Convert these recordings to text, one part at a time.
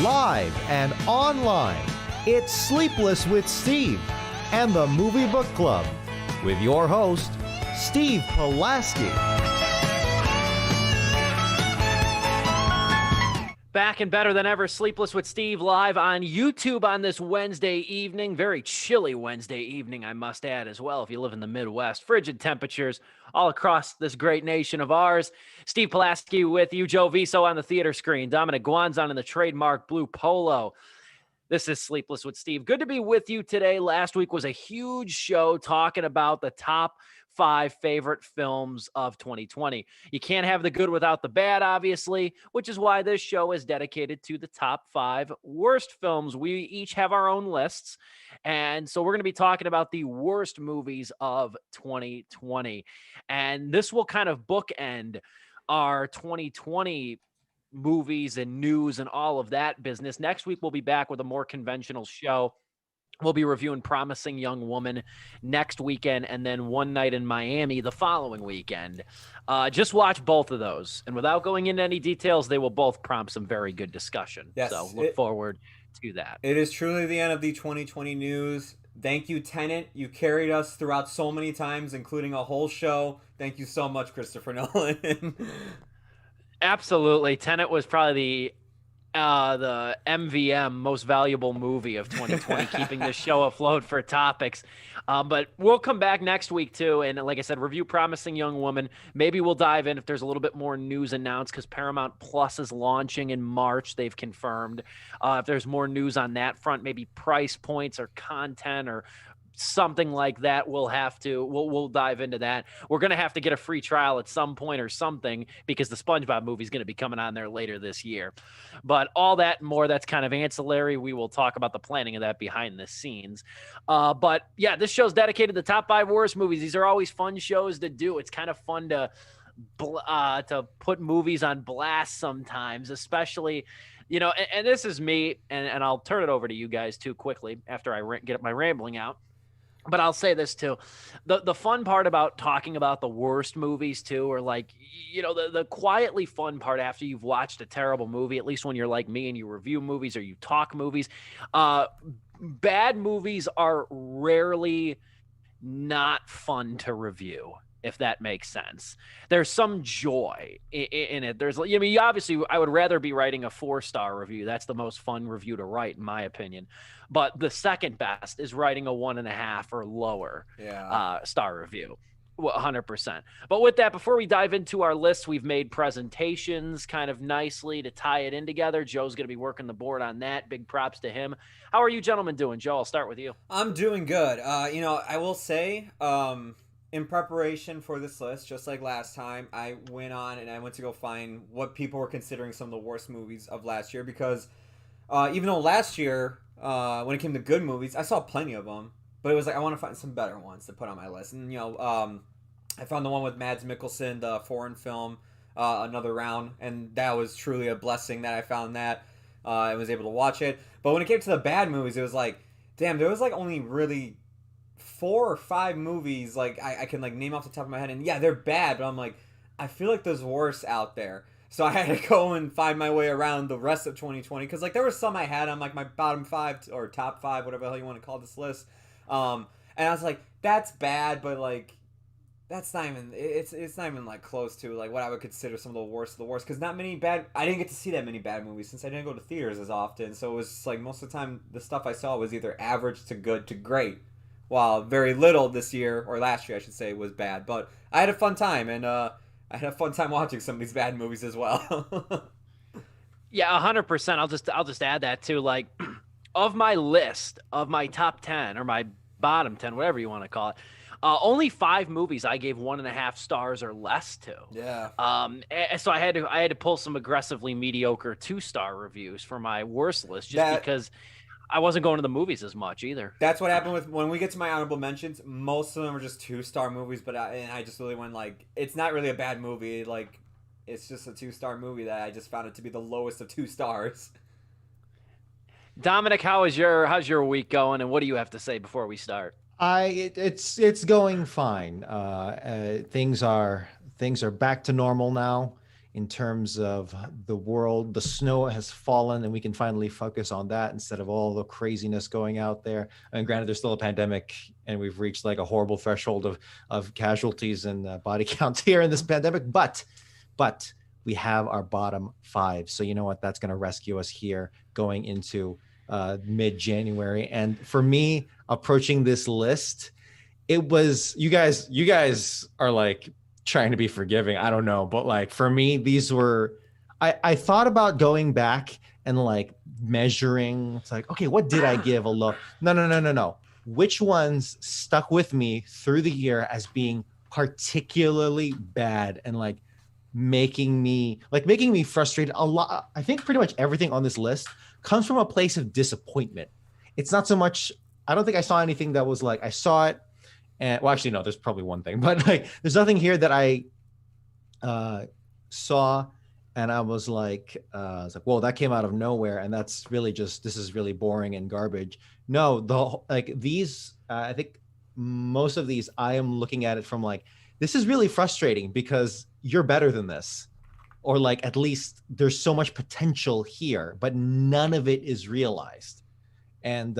live and online. It's Sleepless with Steve and the Movie Book Club with your host, Steve Pulaski. Back and better than ever, Sleepless with Steve live on YouTube on this Wednesday evening. Very chilly Wednesday evening, I must add, as well, if you live in the Midwest. Frigid temperatures all across this great nation of ours. Steve Pulaski with you, Joe Viso on the theater screen, Dominic Guanzon in the trademark blue polo. This is Sleepless with Steve. Good to be with you today. Last week was a huge show talking about the top 5 favorite films of 2020. You can't have the good without the bad, obviously, which is why this show is dedicated to the top 5 worst films. We each have our own lists, and so we're going to be talking about the worst movies of 2020. And this will kind of bookend our 2020 movies and news and all of that business. Next week, we'll be back with a more conventional show. We'll be reviewing Promising Young Woman next weekend, and then One Night in Miami the following weekend. Just watch both of those. And without going into any details, they will both prompt some very good discussion. Yes, so look forward to that. It is truly the end of the 2020 news. Thank you, Tenet. You carried us throughout so many times, including a whole show. Thank you so much, Christopher Nolan. Absolutely. Tenet was probably the MVM, most valuable movie of 2020, keeping this show afloat for topics. But we'll come back next week, too. And like I said, review Promising Young Woman. Maybe we'll dive in if there's a little bit more news announced, because Paramount Plus is launching in March, they've confirmed. If there's more news on that front, maybe price points or content or something like that, we'll dive into that. We're going to have to get a free trial at some point or something, because the SpongeBob movie is going to be coming on there later this year. But all that and more, that's kind of ancillary. We will talk about the planning of that behind the scenes. But yeah, this show's dedicated to the top 5 worst movies. These are always fun shows to do. It's kind of fun to put movies on blast sometimes, especially, and this is me, and I'll turn it over to you guys too quickly after I get my rambling out. But I'll say this too. The fun part about talking about the worst movies too, or like, the quietly fun part after you've watched a terrible movie, at least when you're like me and you review movies or you talk movies, bad movies are rarely not fun to review, if that makes sense. There's some joy in it. Obviously, I would rather be writing a 4-star review. That's the most fun review to write, in my opinion. But the second best is writing a 1.5 or lower star review. 100%. But with that, before we dive into our list, we've made presentations kind of nicely to tie it in together. Joe's going to be working the board on that. Big props to him. How are you gentlemen doing? Joe, I'll start with you. I'm doing good. I will say, in preparation for this list, just like last time, I went to go find what people were considering some of the worst movies of last year, because even though last year, when it came to good movies, I saw plenty of them, but it was like, I want to find some better ones to put on my list. And, I found the one with Mads Mikkelsen, the foreign film, Another Round, and that was truly a blessing that I found that and was able to watch it. But when it came to the bad movies, it was like, damn, there was like only really 4 or 5 movies like I can like name off the top of my head, and yeah, they're bad, but I'm like, I feel like there's worse out there. So I had to go and find my way around the rest of 2020, because like there were some I had on like my bottom 5 or top 5, whatever the hell you want to call this list, and I was like, that's bad, but like that's not even, it's not even like close to like what I would consider some of the worst of the worst, because I didn't get to see that many bad movies since I didn't go to theaters as often. So it was just like most of the time the stuff I saw was either average to good to great, while very little this year, or last year I should say, was bad. But I had a fun time, and I had a fun time watching some of these bad movies as well. Yeah, 100%. I'll just add that too. Like, of my list, of my top 10 or my bottom 10, whatever you want to call it, only 5 movies I gave 1.5 stars or less to. Yeah. So I had to pull some aggressively mediocre 2-star reviews for my worst list, because I wasn't going to the movies as much either. That's what happened with, when we get to my honorable mentions, most of them are just 2-star movies, but I just really went like, it's not really a bad movie, like it's just a 2-star movie that I just found it to be the lowest of 2 stars. Dominic, how's your week going, and what do you have to say before we start? It's going fine. Things are back to normal now in terms of the world. The snow has fallen and we can finally focus on that instead of all the craziness going out there. And granted, there's still a pandemic and we've reached like a horrible threshold of casualties and body counts here in this pandemic, but we have our bottom five. So you know what? That's going to rescue us here going into mid-January. And for me, approaching this list, it was, you guys are like trying to be forgiving. I don't know. But like for me, these were, I thought about going back and like measuring. It's like, okay, what did I give a low? No. Which ones stuck with me through the year as being particularly bad and like making me frustrated a lot. I think pretty much everything on this list comes from a place of disappointment. It's not so much, I don't think I saw anything that was like, I saw it and well, actually, no, there's probably one thing, but like, there's nothing here that I saw and I was like, whoa, that came out of nowhere. And that's really just, this is really boring and garbage. No, I think most of these, I am looking at it from like, this is really frustrating because you're better than this. Or like, at least there's so much potential here, but none of it is realized. And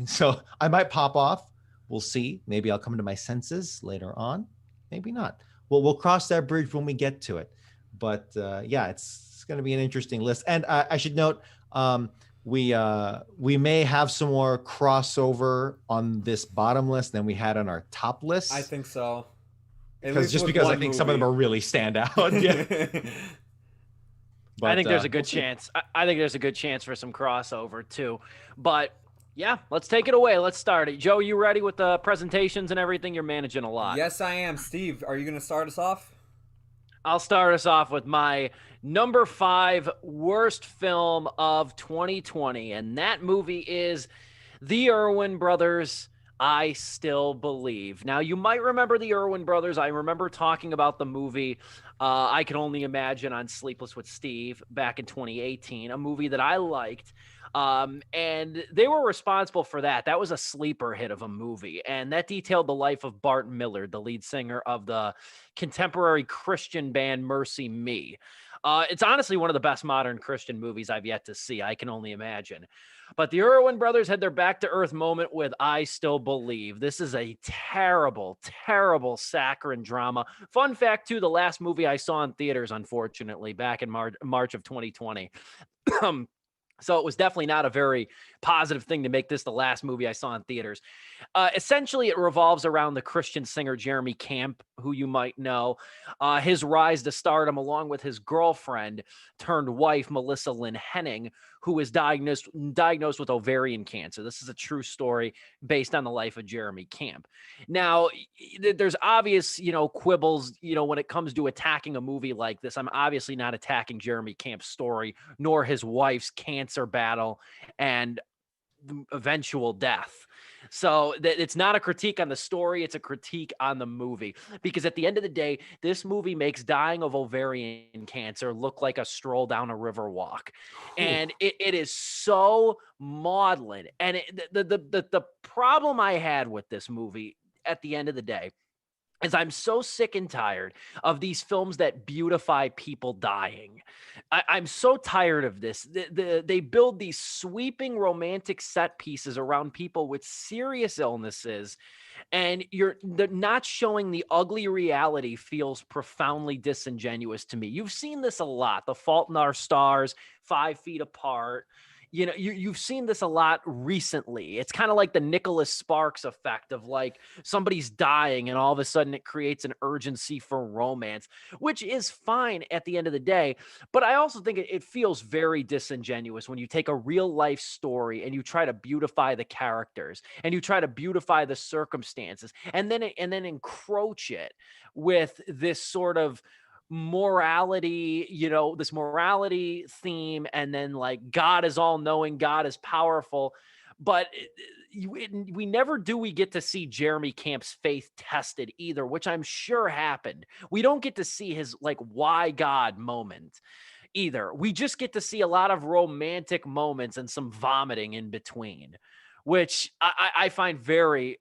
so I might pop off. We'll see. Maybe I'll come to my senses later on. Maybe not. Well, we'll cross that bridge when we get to it. But it's going to be an interesting list. And I should note, we may have some more crossover on this bottom list than we had on our top list. I think so. Because I think some of them are really stand out. Yeah. I think there's a good chance. I think there's a good chance for some crossover too. But yeah, let's take it away. Let's start it. Joe, you ready with the presentations and everything? You're managing a lot. Yes, I am. Steve, are you going to start us off? I'll start us off with my number 5 worst film of 2020. And that movie is The Erwin Brothers, I Still Believe. Now, you might remember the Erwin Brothers. I remember talking about the movie I Can Only Imagine on Sleepless with Steve back in 2018, a movie that I liked. And they were responsible for that. That was a sleeper hit of a movie. And that detailed the life of Bart Millard, the lead singer of the contemporary Christian band Mercy Me. It's honestly one of the best modern Christian movies I've yet to see. I Can Only Imagine. But the Erwin brothers had their back to earth moment with I Still Believe. This is a terrible, terrible saccharine drama. Fun fact, too, the last movie I saw in theaters, unfortunately, back in March of 2020. So it was definitely not a very positive thing to make this the last movie I saw in theaters. Essentially, it revolves around the Christian singer Jeremy Camp, who you might know, his rise to stardom along with his girlfriend turned wife, Melissa Lynn Henning, who is diagnosed with ovarian cancer. This is a true story based on the life of Jeremy Camp. Now, there's obvious, quibbles, when it comes to attacking a movie like this. I'm obviously not attacking Jeremy Camp's story, nor his wife's cancer battle and eventual death. So it's not a critique on the story. It's a critique on the movie, because at the end of the day, this movie makes dying of ovarian cancer look like a stroll down a river walk. And it is so maudlin. And the problem I had with this movie at the end of the day is I'm so sick and tired of these films that beautify people dying. I'm so tired of this. They build these sweeping romantic set pieces around people with serious illnesses, and they're not showing the ugly reality feels profoundly disingenuous to me. You've seen this a lot. The Fault in Our Stars, 5 Feet Apart. You've seen this a lot recently. It's kind of like the Nicholas Sparks effect of like somebody's dying and all of a sudden it creates an urgency for romance, which is fine at the end of the day. But I also think it feels very disingenuous when you take a real life story and you try to beautify the characters and you try to beautify the circumstances and then encroach it with this sort of morality, this morality theme, and then like God is all knowing, God is powerful, but we never get to see Jeremy Camp's faith tested either, which I'm sure happened. We don't get to see his like why God moment either. We just get to see a lot of romantic moments and some vomiting in between, which I find very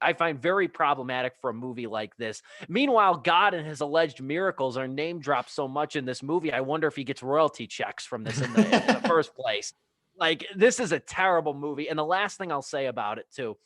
problematic for a movie like this. Meanwhile, God and his alleged miracles are name dropped so much in this movie. I wonder if he gets royalty checks from this in the first place. Like, this is a terrible movie. And the last thing I'll say about it too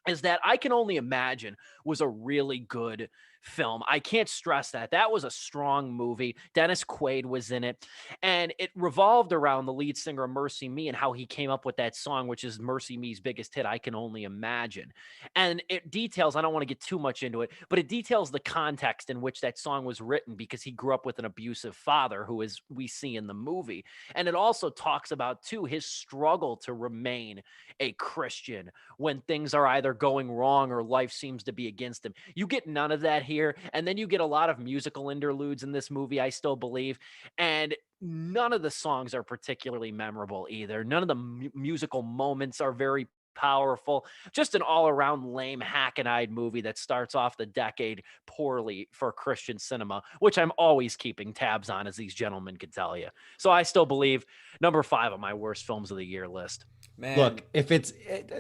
is that I Can Only Imagine was a really good film. I can't stress that. That was a strong movie. Dennis Quaid was in it, and it revolved around the lead singer of Mercy Me and how he came up with that song, which is Mercy Me's biggest hit, I Can Only Imagine. And it details, I don't want to get too much into it, but it details the context in which that song was written, because he grew up with an abusive father, who is we see in the movie. And it also talks about too his struggle to remain a Christian when things are either going wrong or life seems to be against him. You get none of that here. And then you get a lot of musical interludes in this movie, I still believe. And none of the songs are particularly memorable either. None of the musical moments are very powerful. Just an all-around lame, hack-eyed movie that starts off the decade poorly for Christian cinema, which I'm always keeping tabs on, as these gentlemen can tell you. So I still believe number 5 on my worst films of the year list. Man. Look, if it's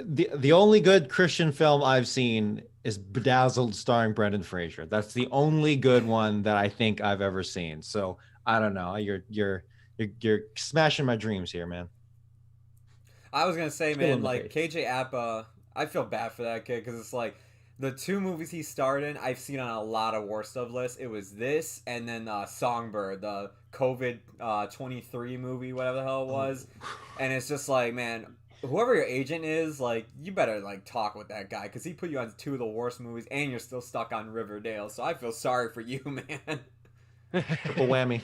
the only good Christian film I've seen is Bedazzled starring Brendan Fraser. That's the only good one that I think I've ever seen. So I don't know. You're smashing my dreams here, man. I was gonna say, man, like KJ Apa, I feel bad for that kid, because it's like the 2 movies he starred in, I've seen on a lot of worst of lists. It was this, and then Songbird, the COVID 23 movie, whatever the hell it was. And it's just like, man, whoever your agent is, like, you better like talk with that guy, because he put you on 2 of the worst movies, and you're still stuck on Riverdale. So I feel sorry for you, man. Triple whammy.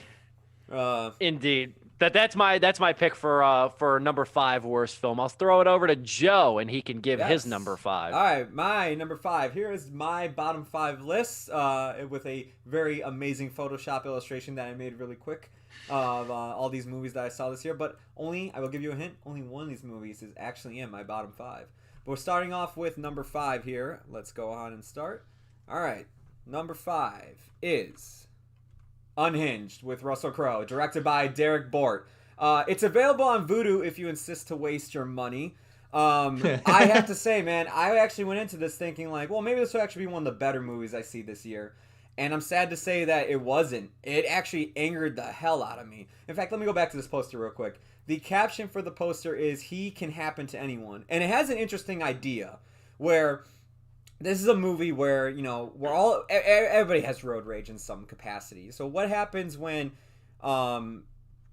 Indeed. That's my pick for number 5 worst film. I'll throw it over to Joe, and he can give his number 5. All right, my number 5. Here is my bottom 5 list, with a very amazing Photoshop illustration that I made really quick of all these movies that I saw this year. But I will give you a hint, only one of these movies is actually in my bottom 5. But we're starting off with number 5 here. Let's go on and start. All right, number 5 is Unhinged with Russell Crowe, directed by Derek Bort. It's available on Vudu if you insist to waste your money. I have to say, man, I actually went into this thinking like, well, maybe this will actually be one of the better movies I see this year. And I'm sad to say that it wasn't. It actually angered the hell out of me. In fact, let me go back to this poster real quick. The caption for the poster is, "He can happen to anyone." And it has an interesting idea where this is a movie where, you know, everybody has road rage in some capacity. So what happens when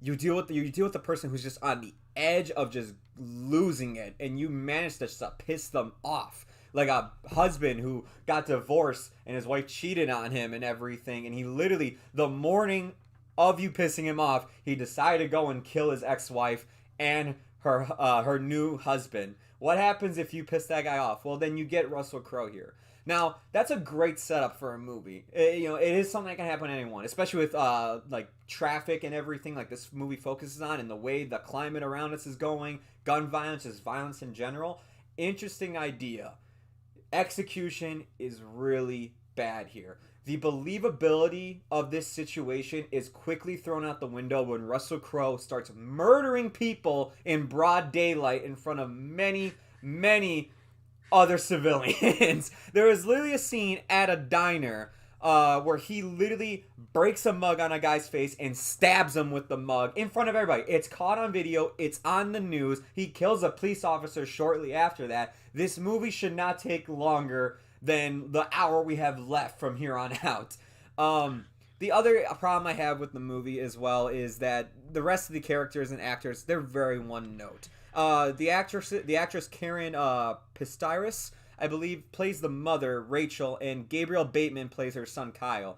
you deal with the person who's just on the edge of just losing it, and you manage to just piss them off? Like a husband who got divorced and his wife cheated on him and everything, and he literally, the morning of you pissing him off, he decided to go and kill his ex-wife and her new husband. What happens if you piss that guy off? Well, then you get Russell Crowe here. Now, that's a great setup for a movie. It is something that can happen to anyone, especially with like traffic and everything like this movie focuses on, and the way the climate around us is going, gun violence, just violence in general. Interesting idea. Execution is really bad here. The believability of this situation is quickly thrown out the window when Russell Crowe starts murdering people in broad daylight in front of many, many other civilians. There is literally a scene at a diner where he literally breaks a mug on a guy's face and stabs him with the mug in front of everybody. It's caught on video. It's on the news. He kills a police officer shortly after that. This movie should not take longer than the hour we have left from here on out. The other problem I have with the movie as well is that the rest of the characters and actors, they're very one note. The actress Karen Pistiris, I believe, plays the mother, Rachel, and Gabriel Bateman plays her son, Kyle.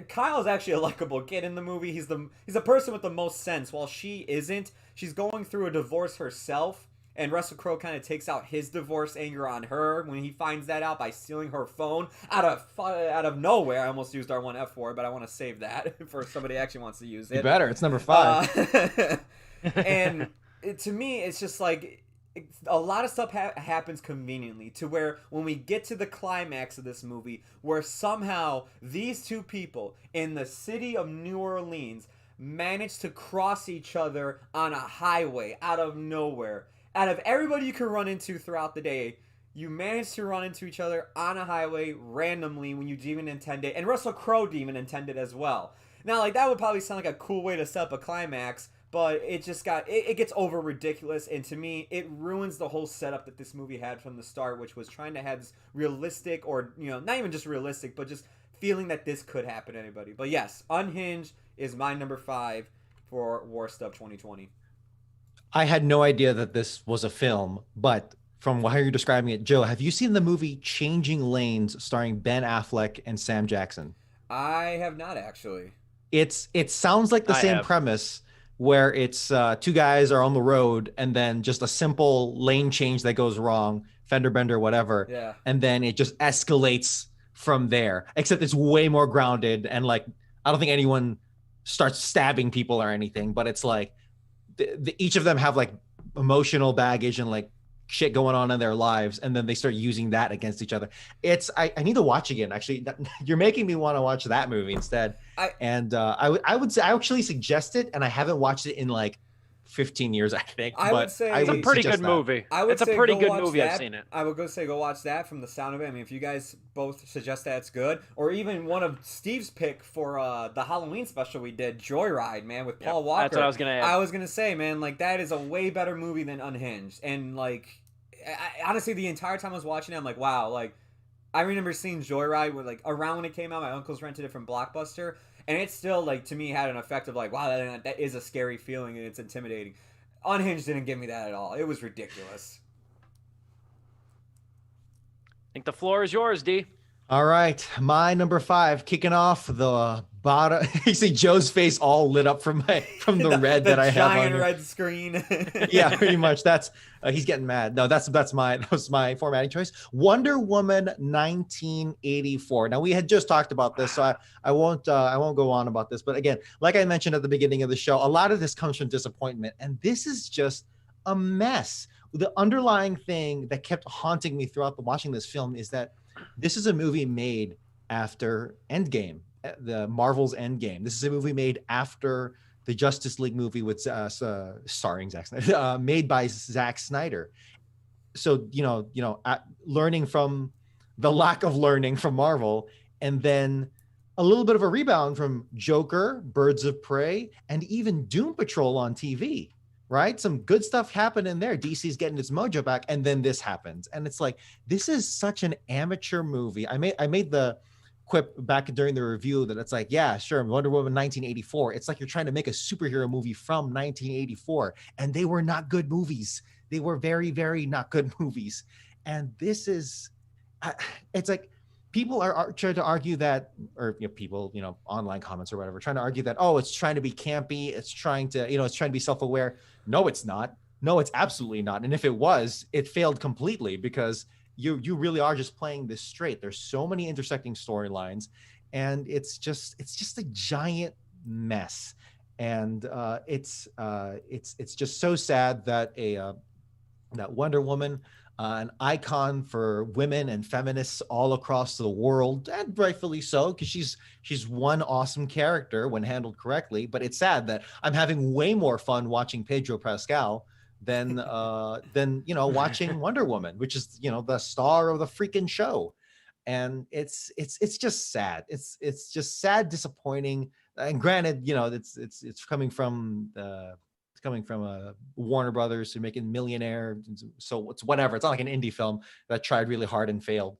Kyle's actually a likable kid in the movie. He's the person with the most sense, while she isn't. She's going through a divorce herself, and Russell Crowe kind of takes out his divorce anger on her when he finds that out by stealing her phone out of nowhere. I almost used R1F4, but I want to save that for somebody who actually wants to use it. You better. It's number 5. And to me, it's just like a lot of stuff happens conveniently to where when we get to the climax of this movie, where somehow these two people in the city of New Orleans manage to cross each other on a highway out of nowhere. out of everybody you can run into throughout the day, you manage to run into each other on a highway randomly when you demon intend it, and Russell Crowe demon intended as well. Now, like, that would probably sound like a cool way to set up a climax, but it just it gets over ridiculous, and to me, it ruins the whole setup that this movie had from the start, which was trying to have this realistic, or, you know, not even just realistic, but just feeling that this could happen to anybody. But yes, Unhinged is my number 5 for War Stuff 2020. I had no idea that this was a film, but from how you're describing it, Joe, have you seen the movie Changing Lanes starring Ben Affleck and Sam Jackson? I have not, actually. It sounds like the same premise, where it's two guys are on the road and then just a simple lane change that goes wrong, fender bender, whatever. Yeah. And then it just escalates from there, except it's way more grounded. And like, I don't think anyone starts stabbing people or anything, but it's like each of them have like emotional baggage and like shit going on in their lives, and then they start using that against each other. I need to watch again. Actually, you're making me want to watch that movie instead. I would say I actually suggest it, and I haven't watched it in like 15 years, I think. I would say it's a pretty good movie. It's a pretty good movie. I've seen it. I would go watch that from the sound of it. I mean, if you guys both suggest that it's good, or even one of Steve's pick for the Halloween special we did, Joyride, man, with Paul Walker. That's what I was gonna add. I was gonna say, man, like, that is a way better movie than Unhinged. And like, honestly, the entire time I was watching it, I'm like, wow, like, I remember seeing Joyride with, like, around when it came out. My uncles rented it from Blockbuster. And it still, like, to me, had an effect of, like, wow, that is a scary feeling and it's intimidating. Unhinged didn't give me that at all. It was ridiculous. I think the floor is yours, D. All right. My number 5, kicking off the bottom. You see Joe's face all lit up from the red that I have on giant here. red screen. Yeah, pretty much. That's he's getting mad. No, that was my formatting choice. Wonder Woman 1984. Now, we had just talked about this, so I won't go on about this. But again, like I mentioned at the beginning of the show, a lot of this comes from disappointment, and this is just a mess. The underlying thing that kept haunting me throughout watching this film is that this is a movie made after Endgame, the Marvel's Endgame. This is a movie made after the Justice League movie with starring Zack Snyder, made by Zack Snyder. So, learning from the lack of learning from Marvel, and then a little bit of a rebound from Joker, Birds of Prey, and even Doom Patrol on TV. Right? Some good stuff happened in there. DC's getting its mojo back, and then this happens. And it's like, this is such an amateur movie. I made the quip back during the review that it's like, yeah, sure, Wonder Woman 1984. It's like you're trying to make a superhero movie from 1984, and they were not good movies. They were very, very not good movies. And this is, it's like, people are trying to argue that, or people, online comments or whatever, trying to argue that, oh, it's trying to be campy, it's trying to be self-aware. No, it's not. No, it's absolutely not. And if it was, it failed completely, because you really are just playing this straight. There's so many intersecting storylines, and it's just a giant mess. And it's just so sad that that Wonder Woman, an icon for women and feminists all across the world, and rightfully so, because she's one awesome character when handled correctly. But it's sad that I'm having way more fun watching Pedro Pascal than watching Wonder Woman, which is the star of the freaking show. And it's just sad. It's just sad, disappointing. And granted, it's coming from Warner Brothers, who making Millionaire, so it's whatever. It's not like an indie film that tried really hard and failed.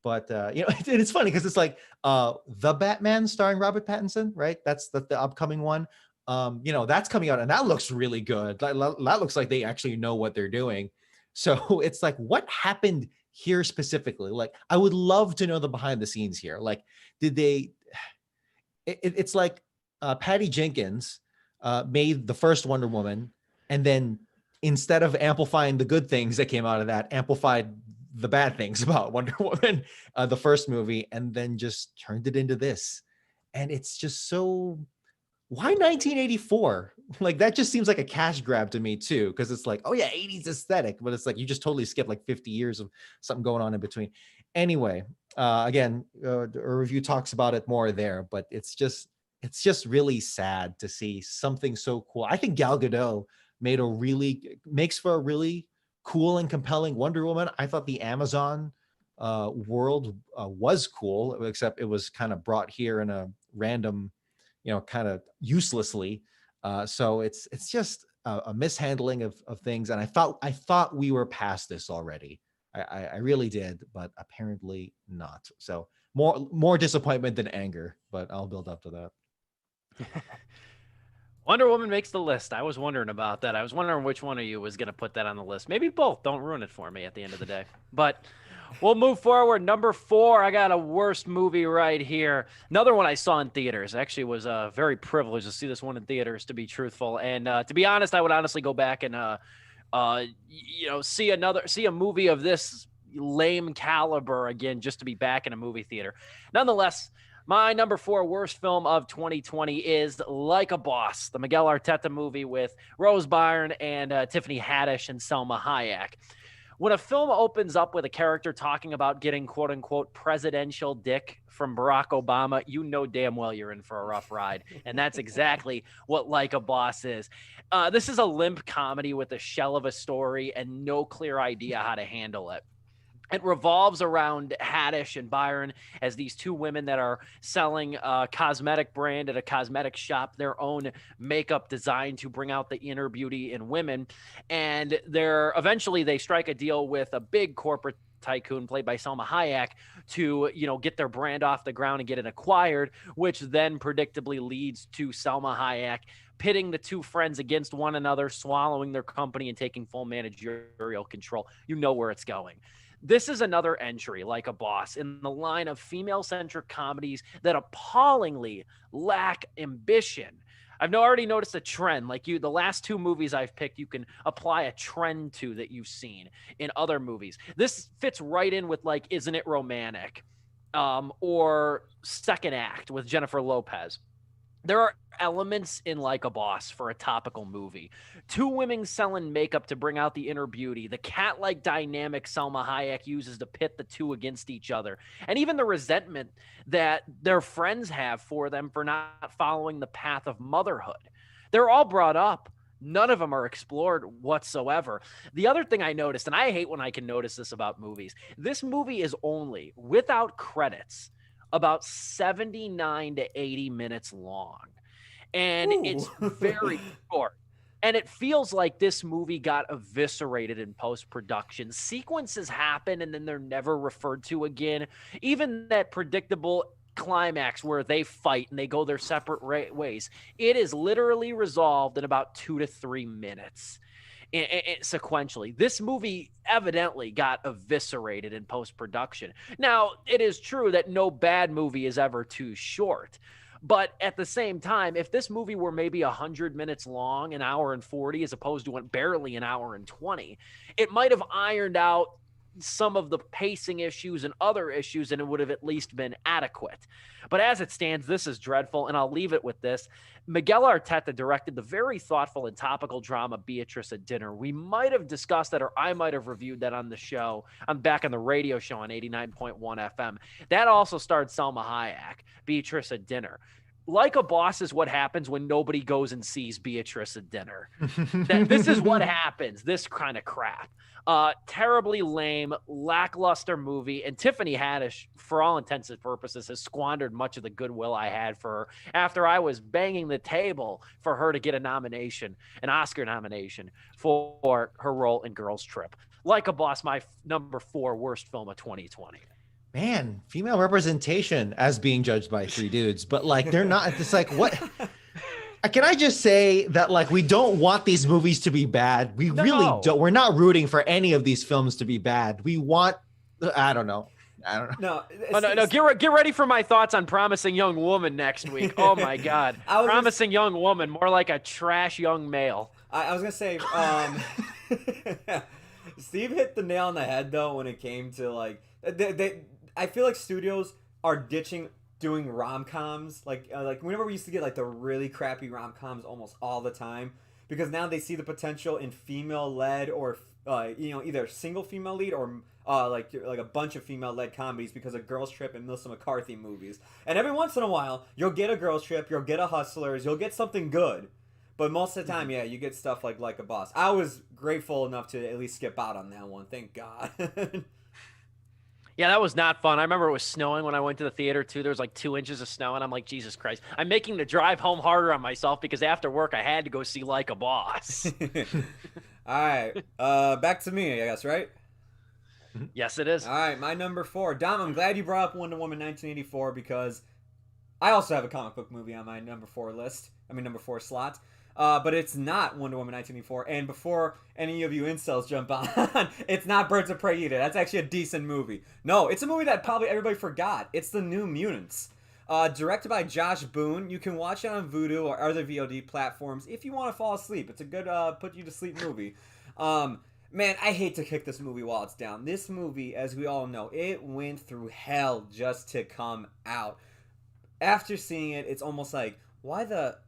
But it's funny because it's like The Batman starring Robert Pattinson, right? That's the upcoming one. That's coming out, and that looks really good. That looks like they actually know what they're doing. So it's like, what happened here specifically? Like, I would love to know the behind the scenes here. Like, did they? It's like Patty Jenkins made the first Wonder Woman, and then instead of amplifying the good things that came out of that, amplified the bad things about Wonder Woman, the first movie, and then just turned it into this. And it's just so, why 1984? Like, that just seems like a cash grab to me too, because it's like, oh yeah, 80s aesthetic, but it's like you just totally skipped like 50 years of something going on in between. Anyway, again, a review talks about it more there, but it's just really sad to see something so cool. I think Gal Gadot makes for a really cool and compelling Wonder Woman. I thought the Amazon world was cool, except it was kind of brought here in a random, kind of uselessly. So it's just a mishandling of things. And I thought we were past this already. I really did, but apparently not. So more disappointment than anger, but I'll build up to that. Wonder Woman makes the list. I was wondering about that. I was wondering which one of you was going to put that on the list. Maybe both. Don't ruin it for me at the end of the day. But we'll move forward. Number 4, I got a worst movie right here. Another one I saw in theaters. Actually was very privileged to see this one in theaters, to be truthful. And to be honest, I would honestly go back and see a movie of this lame caliber again, just to be back in a movie theater. Nonetheless, my number 4 worst film of 2020 is Like a Boss, the Miguel Arteta movie with Rose Byrne and Tiffany Haddish and Selma Hayek. When a film opens up with a character talking about getting quote unquote presidential dick from Barack Obama, you know damn well you're in for a rough ride. And that's exactly what Like a Boss is. This is a limp comedy with a shell of a story and no clear idea how to handle it. It revolves around Haddish and Byron as these two women that are selling a cosmetic brand at a cosmetic shop, their own makeup designed to bring out the inner beauty in women. And eventually they strike a deal with a big corporate tycoon played by Selma Hayek to, get their brand off the ground and get it acquired, which then predictably leads to Selma Hayek pitting the two friends against one another, swallowing their company and taking full managerial control. You know where it's going. This is another entry, Like a Boss, in the line of female-centric comedies that appallingly lack ambition. I've already noticed a trend. The last 2 movies I've picked, you can apply a trend to that you've seen in other movies. This fits right in with, Isn't It Romantic? Or Second Act with Jennifer Lopez. There are elements in Like a Boss for a topical movie. 2 women selling makeup to bring out the inner beauty, the cat-like dynamic Selma Hayek uses to pit the two against each other, and even the resentment that their friends have for them for not following the path of motherhood. They're all brought up. None of them are explored whatsoever. The other thing I noticed, and I hate when I can notice this about movies, this movie is only, without credits, about 79 to 80 minutes long. And it's very short. And it feels like this movie got eviscerated in post-production. Sequences happen and then they're never referred to again. Even that predictable climax where they fight and they go their separate ways, it is literally resolved in about 2 to 3 minutes. Sequentially, this movie evidently got eviscerated in post-production. Now, it is true that no bad movie is ever too short, but at the same time, if this movie were maybe 100 minutes long, an hour and 40, as opposed to barely an hour and 20, it might have ironed out some of the pacing issues and other issues, and it would have at least been adequate. But as it stands, this is dreadful, and I'll leave it with this. Miguel Arteta directed the very thoughtful and topical drama Beatrice at Dinner. We might have discussed that, or I might have reviewed that on the show. I'm back on the radio show on 89.1 FM. That also starred Selma Hayek, Beatrice at Dinner. Like a Boss is what happens when nobody goes and sees Beatrice at Dinner. This is what happens, this kind of crap. Terribly lame, lackluster movie, and Tiffany Haddish, for all intents and purposes, has squandered much of the goodwill I had for her after I was banging the table for her to get an Oscar nomination for her role in Girls Trip. Like a Boss, my number 4 worst film of 2020. Man, female representation as being judged by 3 dudes, but they're not. It's what? Can I just say that we don't want these movies to be bad? We really don't. We're not rooting for any of these films to be bad. We want, I don't know. No. Get ready for my thoughts on Promising Young Woman next week. Oh my God. Promising Young Woman, more like a trash young male. I was going to say, Steve hit the nail on the head though when it came to I feel like studios are ditching doing rom-coms. Whenever we used to get the really crappy rom-coms almost all the time, because now they see the potential in female-led or either single female lead or like a bunch of female-led comedies because of Girls Trip and Melissa McCarthy movies. And every once in a while, you'll get a Girls Trip, you'll get a Hustlers, you'll get something good. But most of the time, yeah, you get stuff like a Boss. I was grateful enough to at least skip out on that one. Thank God. Yeah, that was not fun. I remember it was snowing when I went to the theater too. There was like 2 inches of snow, and I'm like, Jesus Christ! I'm making the drive home harder on myself because after work I had to go see Like a Boss. All right, back to me, I guess, right? Yes, it is. All right, my number 4. Dom, I'm glad you brought up Wonder Woman 1984 because I also have a comic book movie on my number 4 list. I mean, number 4 slot. But it's not Wonder Woman 1984. And before any of you incels jump on, it's not Birds of Prey either. That's actually a decent movie. No, it's a movie that probably everybody forgot. It's The New Mutants. Directed by Josh Boone. You can watch it on Vudu or other VOD platforms if you want to fall asleep. It's a good put you to sleep movie. Man, I hate to kick this movie while it's down. This movie, as we all know, it went through hell just to come out. After seeing it, it's almost like, why the...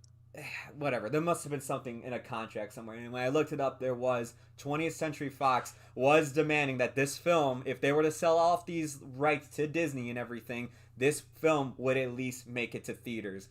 Whatever. There must have been something in a contract somewhere. And when I looked it up, there was 20th Century Fox was demanding that this film, if they were to sell off these rights to Disney and everything, this film would at least make it to theaters.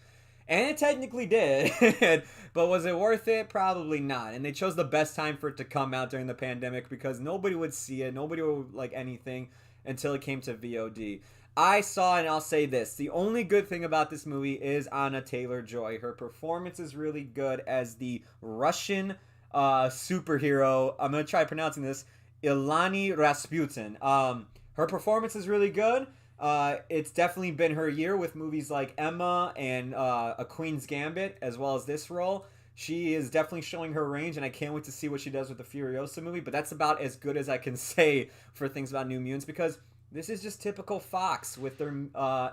And it technically did. But was it worth it? Probably not. And they chose the best time for it to come out during the pandemic because nobody would see it. Nobody would like anything until it came to VOD. I saw, and I'll say this, the only good thing about this movie is Anna Taylor-Joy. Her performance is really good as the Russian superhero. I'm going to try pronouncing this. Ilani Rasputin. Her performance is really good. It's definitely been her year with movies like Emma and A Queen's Gambit, as well as this role. She is definitely showing her range, and I can't wait to see what she does with the Furiosa movie. But that's about as good as I can say for things about New Mutants, because this is just typical Fox with their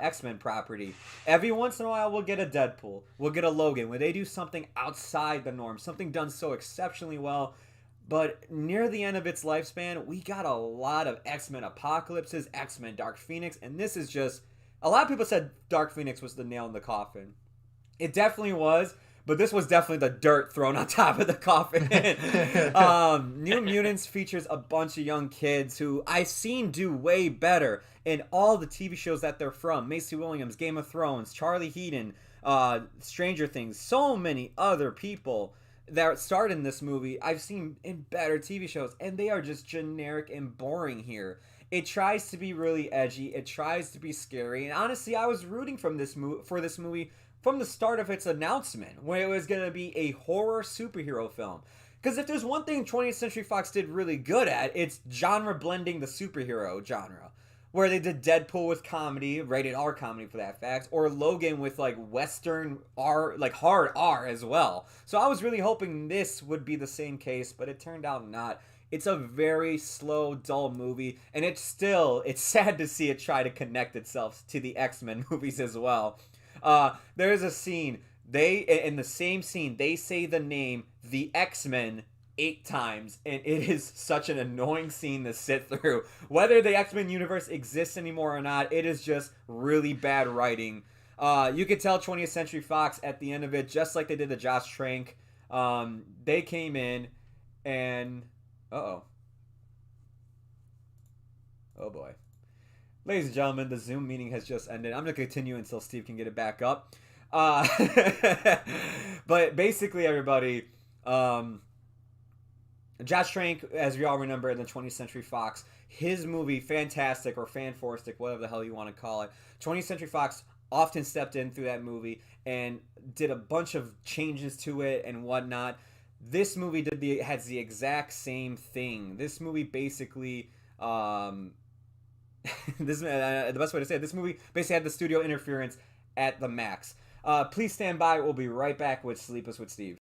X-Men property. Every once in a while, we'll get a Deadpool. We'll get a Logan, where they do something outside the norm, something done so exceptionally well. But near the end of its lifespan, we got a lot of X-Men Apocalypses, X-Men Dark Phoenix, and this is just... A lot of people said Dark Phoenix was the nail in the coffin. It definitely was, but this was definitely the dirt thrown on top of the coffin. New Mutants features a bunch of young kids who I've seen do way better in all the TV shows that they're from. Macy Williams, Game of Thrones, Charlie Heaton, Stranger Things, so many other people that starred in this movie I've seen in better TV shows, and they are just generic and boring here. It tries to be really edgy, it tries to be scary, and honestly, I was rooting for this movie from the start of its announcement, when it was going to be a horror superhero film. Because if there's one thing 20th Century Fox did really good at, it's genre blending the superhero genre. Where they did Deadpool with comedy, rated R comedy for that fact, or Logan with like Western R, like hard R as well. So I was really hoping this would be the same case, but it turned out not. It's a very slow, dull movie, and it's sad to see it try to connect itself to the X-Men movies as well. There's a scene, in the same scene, they say the name, the X-Men, 8 times, and it is such an annoying scene to sit through. Whether the X-Men universe exists anymore or not, it is just really bad writing. You could tell 20th Century Fox at the end of it, just like they did to Josh Trank. They came in and... oh boy. Ladies and gentlemen, the Zoom meeting has just ended. I'm going to continue until Steve can get it back up. But basically, everybody... Josh Trank, as we all remember, in the 20th Century Fox, his movie Fantastic or Fanforstic, whatever the hell you want to call it, 20th Century Fox often stepped in through that movie and did a bunch of changes to it and whatnot. This movie has the exact same thing. This movie basically, the best way to say it, this movie basically had the studio interference at the max. Please stand by. We'll be right back with Sleepless with Steve.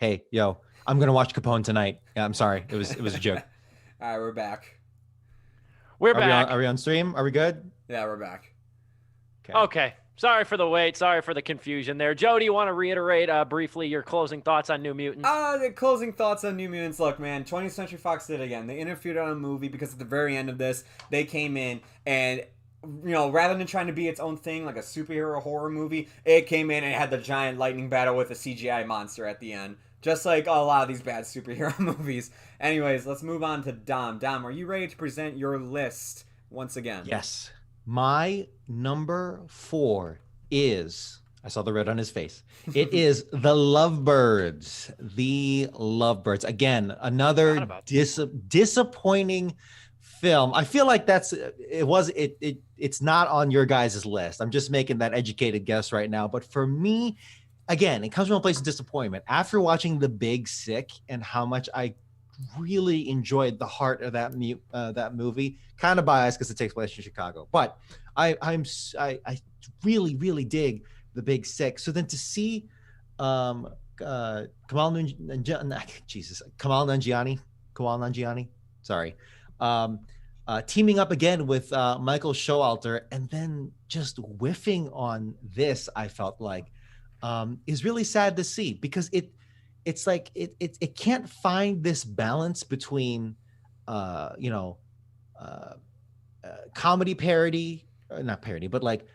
Hey, yo, I'm gonna watch Capone tonight. Yeah, I'm sorry. It was a joke. All right, we're back. We're back. Are we on stream? Are we good? Yeah, we're back. Okay. Sorry for the wait. Sorry for the confusion there. Joe, do you want to reiterate briefly your closing thoughts on New Mutants? The closing thoughts on New Mutants. Look, man, 20th Century Fox did it again. They interfered on a movie because at the very end of this, they came in and, you know, rather than trying to be its own thing, like a superhero horror movie, it came in and had the giant lightning battle with a CGI monster at the end. Just like a lot of these bad superhero movies. Anyways, let's move on to Dom. Dom, are you ready to present your list once again? Yes. My number 4 is, I saw the red on his face. It is The Lovebirds. The Lovebirds. Again, another disappointing film. I feel like it's not on your guys' list. I'm just making that educated guess right now. But for me, again, it comes from a place of disappointment. After watching The Big Sick and how much I really enjoyed the heart of that movie, kind of biased because it takes place in Chicago, but I really dig The Big Sick. So then to see Kamal Nanjiani, sorry, teaming up again with Michael Showalter, and then just whiffing on this, I felt like is really sad to see, because it's like it can't find this balance between comedy parody, not parody, but like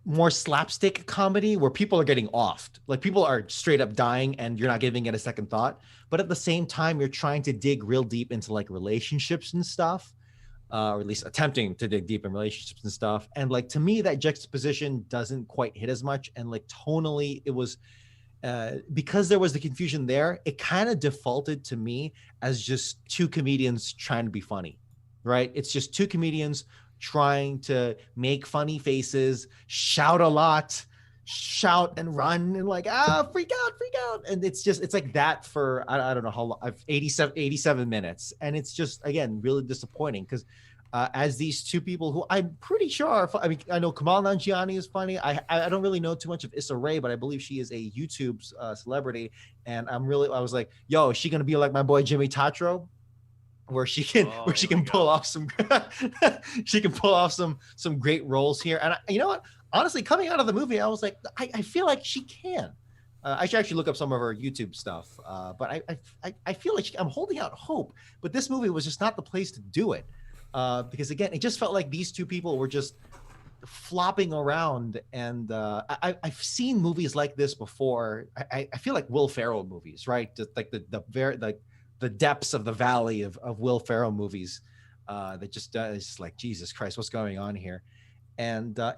more slapstick comedy where people are getting offed, like people are straight up dying and you're not giving it a second thought, but at the same time you're trying to dig real deep into like relationships and stuff, or at least attempting to dig deep in relationships and stuff. And like, to me, that juxtaposition doesn't quite hit as much. And like tonally, it was because there was the confusion there, it kind of defaulted to me as just two comedians trying to be funny, right? It's just two comedians trying to make funny faces, shout a lot, shout and run and like, freak out. And it's like that for, I don't know how long, 87 minutes. And it's just, again, really disappointing because as these two people who I'm pretty sure are, I mean, I know Kamal Nanjiani is funny. I don't really know too much of Issa Rae, but I believe she is a YouTube celebrity. And I was like, yo, is she going to be like my boy Jimmy Tatro? Where she can pull off some some great roles here. And you know what? Honestly, coming out of the movie, I was like, I feel like she can. I should actually look up some of her YouTube stuff. But I feel like I'm holding out hope. But this movie was just not the place to do it. Because again, it just felt like these two people were just flopping around. And I've seen movies like this before. I feel like Will Ferrell movies, right? Just like the depths of the valley of Will Ferrell movies that just it's like, Jesus Christ, what's going on here? And I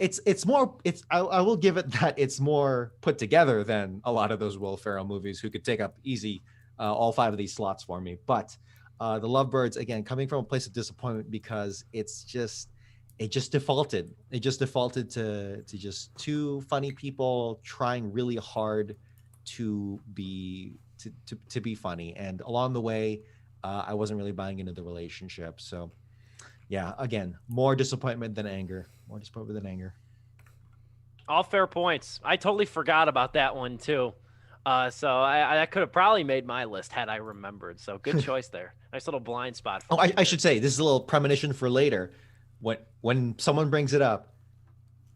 will give it that it's more put together than a lot of those Will Ferrell movies, who could take up easy all 5 of these slots for me. But the Lovebirds, again, coming from a place of disappointment, because it just defaulted to just two funny people trying really hard to be funny, and along the way I wasn't really buying into the relationship. So yeah, again, more disappointment than anger. All fair points. I totally forgot about that one too, so I could have probably made my list had I remembered. So good choice there. Nice little blind spot for I should say, this is a little premonition for later. When someone brings it up,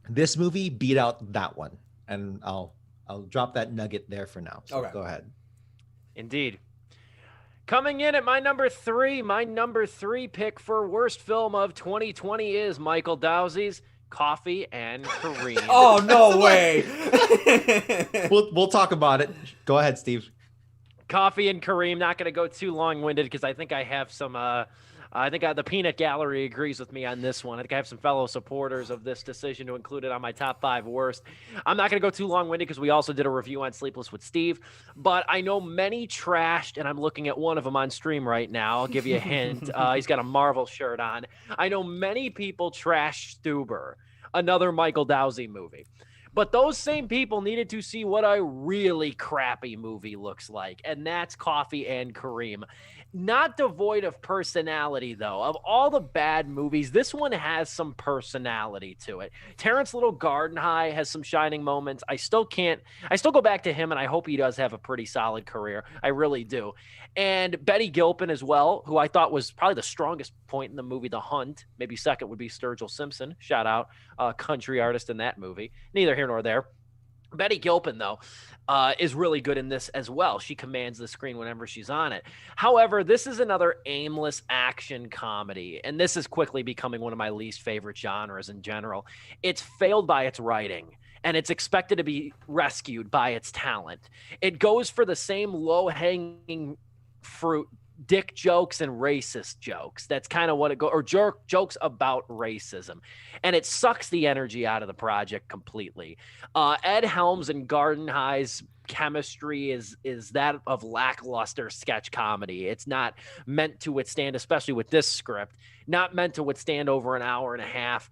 this movie beat out that one, and I'll drop that nugget there for now. So okay. Go ahead. Indeed. Coming in at my number 3 pick for worst film of 2020 is Michael Dowsey's Coffee and Kareem. Oh, no way. We'll talk about it. Go ahead, Steve. Coffee and Kareem. Not going to go too long-winded because I think I have some I think the Peanut Gallery agrees with me on this one. I think I have some fellow supporters of this decision to include it on my top 5 worst. I'm not going to go too long-winded because we also did a review on Sleepless with Steve, but I know many trashed, and I'm looking at one of them on stream right now. I'll give you a hint. He's got a Marvel shirt on. I know many people trash Stuber, another Michael Dowsey movie. But those same people needed to see what a really crappy movie looks like, and that's Coffee and Kareem. Not devoid of personality, though. Of all the bad movies, this one has some personality to it. Terrence Little Gardenhigh has some shining moments. I still go back to him, and I hope he does have a pretty solid career. I really do. And Betty Gilpin as well, who I thought was probably the strongest point in the movie The Hunt. Maybe second would be Sturgill Simpson. Shout out, country artist in that movie. Neither here nor there. Betty Gilpin, though, is really good in this as well. She commands the screen whenever she's on it. However, this is another aimless action comedy, and this is quickly becoming one of my least favorite genres in general. It's failed by its writing, and it's expected to be rescued by its talent. It goes for the same low-hanging fruit dick jokes and racist jokes. That's kind of what it goes, or jokes about racism. And it sucks the energy out of the project completely. Ed Helms and Gardenhigh's chemistry is that of lackluster sketch comedy. It's not meant to withstand, especially with this script, not meant to withstand over an hour and a half.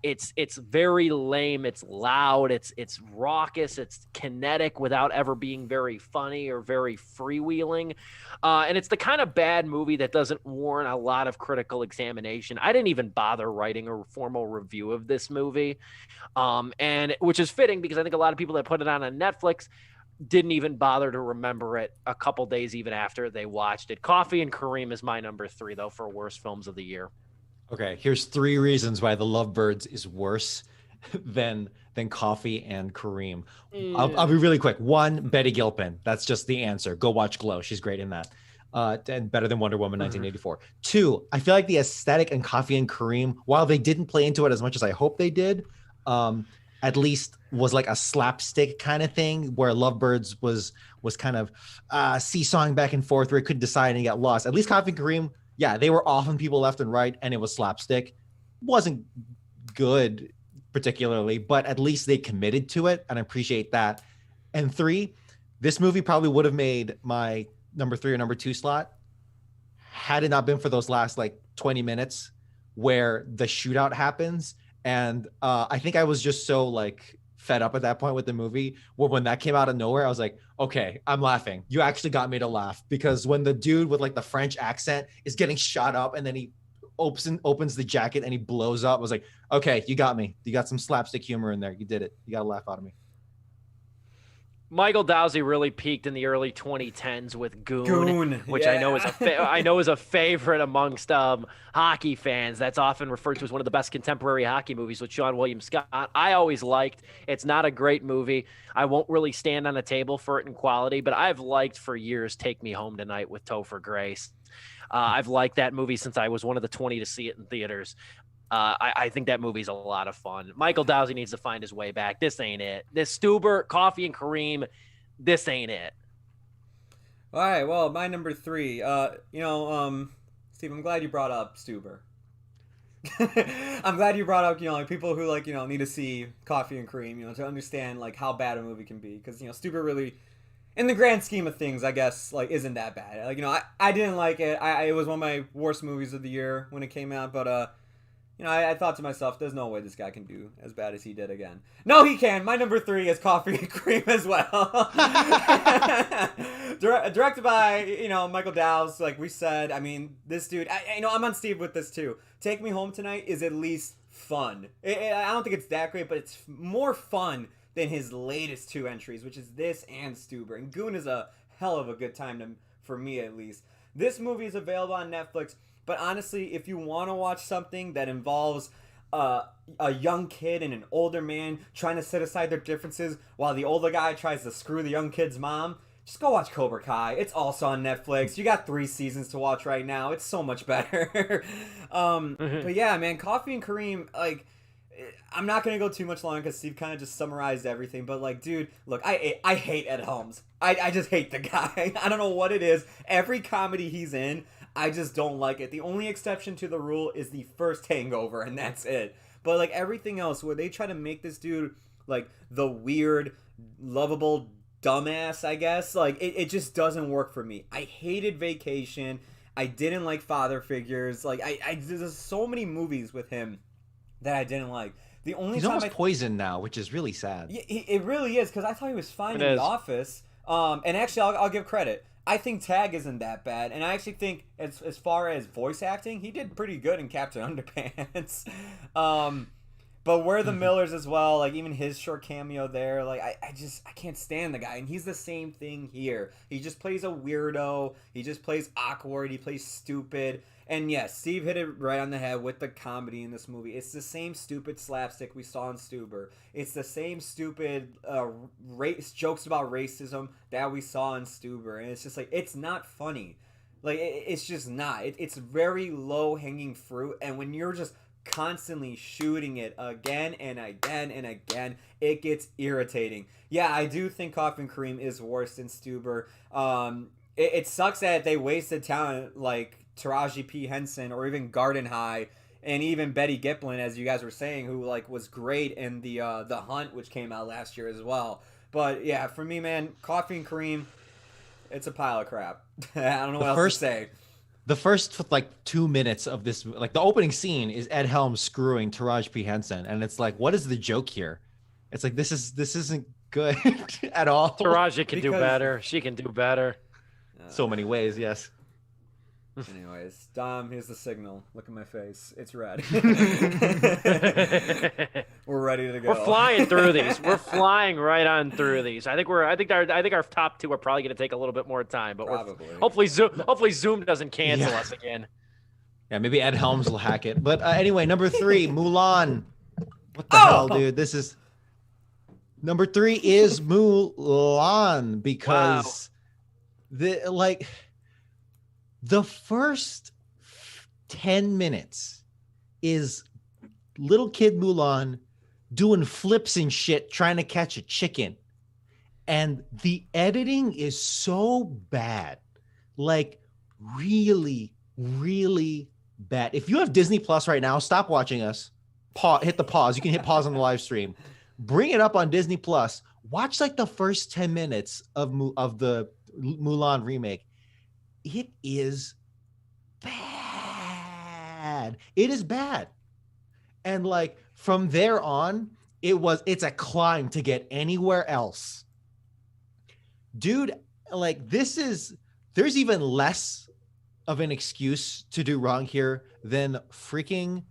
It's very lame. It's loud. It's raucous. It's kinetic without ever being very funny or very freewheeling. And it's the kind of bad movie that doesn't warrant a lot of critical examination. I didn't even bother writing a formal review of this movie, and which is fitting because I think a lot of people that put it on Netflix didn't even bother to remember it a couple days even after they watched it. Coffee and Kareem is my number 3, though, for worst films of the year. Okay, here's 3 reasons why The Lovebirds is worse than Coffee and Kareem. I'll be really quick. 1, Betty Gilpin. That's just the answer. Go watch Glow. She's great in that. And better than Wonder Woman 1984. 2, I feel like the aesthetic in Coffee and Kareem, while they didn't play into it as much as I hope they did, at least was like a slapstick kind of thing, where Lovebirds was kind of seesawing back and forth where it couldn't decide and get lost. At least Coffee and Kareem, yeah, they were offing people left and right, and it was slapstick. Wasn't good particularly, but at least they committed to it, and I appreciate that. And 3, this movie probably would have made my number 3 or number 2 slot had it not been for those last like 20 minutes where the shootout happens. And I think I was just so like fed up at that point with the movie, where when that came out of nowhere, I was like, okay, I'm laughing. You actually got me to laugh, because when the dude with like the French accent is getting shot up and then he opens the jacket and he blows up, I was like, okay, you got me. You got some slapstick humor in there. You did it. You got a laugh out of me. Michael Dowsey really peaked in the early 2010s with Goon, which yeah. I know is a favorite amongst hockey fans. That's often referred to as one of the best contemporary hockey movies with Sean William Scott. I always liked. It's not a great movie. I won't really stand on a table for it in quality, but I've liked for years Take Me Home Tonight with Topher Grace. I've liked that movie since I was one of the 20 to see it in theaters. I think that movie's a lot of fun. Michael Dowsey needs to find his way back. This ain't it. This Stuber, Coffee and Kareem, this ain't it. All right, well, my number 3. Steve, I'm glad you brought up Stuber. I'm glad you brought up, like people who need to see Coffee and Kareem, to understand like how bad a movie can be, because Stuber really, in the grand scheme of things, I guess isn't that bad. I didn't like it. It was one of my worst movies of the year when it came out, but I thought to myself, there's no way this guy can do as bad as he did again. No, he can. My number 3 is Coffee and Cream as well. Directed by, Michael Dowse, like we said. I mean, this dude, I'm on Steve with this too. Take Me Home Tonight is at least fun. I don't think it's that great, but it's more fun than his latest 2 entries, which is this and Stuber. And Goon is a hell of a good time for me, at least. This movie is available on Netflix. But honestly, if you want to watch something that involves a young kid and an older man trying to set aside their differences while the older guy tries to screw the young kid's mom, just go watch Cobra Kai. It's also on Netflix. You got 3 seasons to watch right now. It's so much better. But yeah, man, Coffee and Kareem, I'm not going to go too much longer because Steve kind of just summarized everything. But, dude, look, I hate Ed Helms. I just hate the guy. I don't know what it is. Every comedy he's in, I just don't like it. The only exception to the rule is the first Hangover, and that's it. But, everything else, where they try to make this dude, the weird, lovable dumbass, I guess, it just doesn't work for me. I hated Vacation. I didn't like Father Figures. There's so many movies with him that I didn't like. The only He's time almost poisoned now, which is really sad. It really is, because I thought he was fine in The Office. And actually, I'll give credit. I think Tag isn't that bad, and I actually think as far as voice acting, he did pretty good in Captain Underpants. But We're the Millers as well, like even his short cameo there, like I can't stand the guy, and he's the same thing here. He just plays a weirdo. He just plays awkward. He plays stupid. And yes, Steve hit it right on the head with the comedy in this movie. It's the same stupid slapstick we saw in Stuber. It's the same stupid jokes about racism that we saw in Stuber. And it's just like, it's not funny. Like, it's just not. It's very low-hanging fruit. And when you're just constantly shooting it again and again and again, it gets irritating. Yeah, I do think Coffee and Cream is worse than Stuber. It sucks that they wasted talent like Taraji P. Henson or even Garden High and even Betty Giplin, as you guys were saying, who like was great in the Hunt, which came out last year as well. But yeah, for me, man, Coffee and Cream, it's a pile of crap. I don't know what else to say. The first like 2 minutes of this, like the opening scene, is Ed Helms screwing Taraji P. Henson, and it's like, what is the joke here? It's like this isn't good at all. Taraji can do better. She can do better. So many ways, yes. Anyways, Dom, here's the signal. Look at my face. It's red. We're ready to go. We're flying through these. We're flying right on through these. I think our top two are probably going to take a little bit more time, but hopefully Zoom doesn't cancel us again. Yeah, maybe Ed Helms will hack it. But anyway, number 3, Mulan. What the hell, dude? This is number 3 is Mulan because the first 10 minutes is little kid Mulan doing flips and shit, trying to catch a chicken. And the editing is so bad. Like, really, really bad. If you have Disney Plus right now, stop watching us. Hit the pause. You can hit pause on the live stream. Bring it up on Disney Plus. Watch like the first 10 minutes of the Mulan remake. It is bad. It is bad. And like from there on, it's a climb to get anywhere else. Dude, like there's even less of an excuse to do wrong here than freaking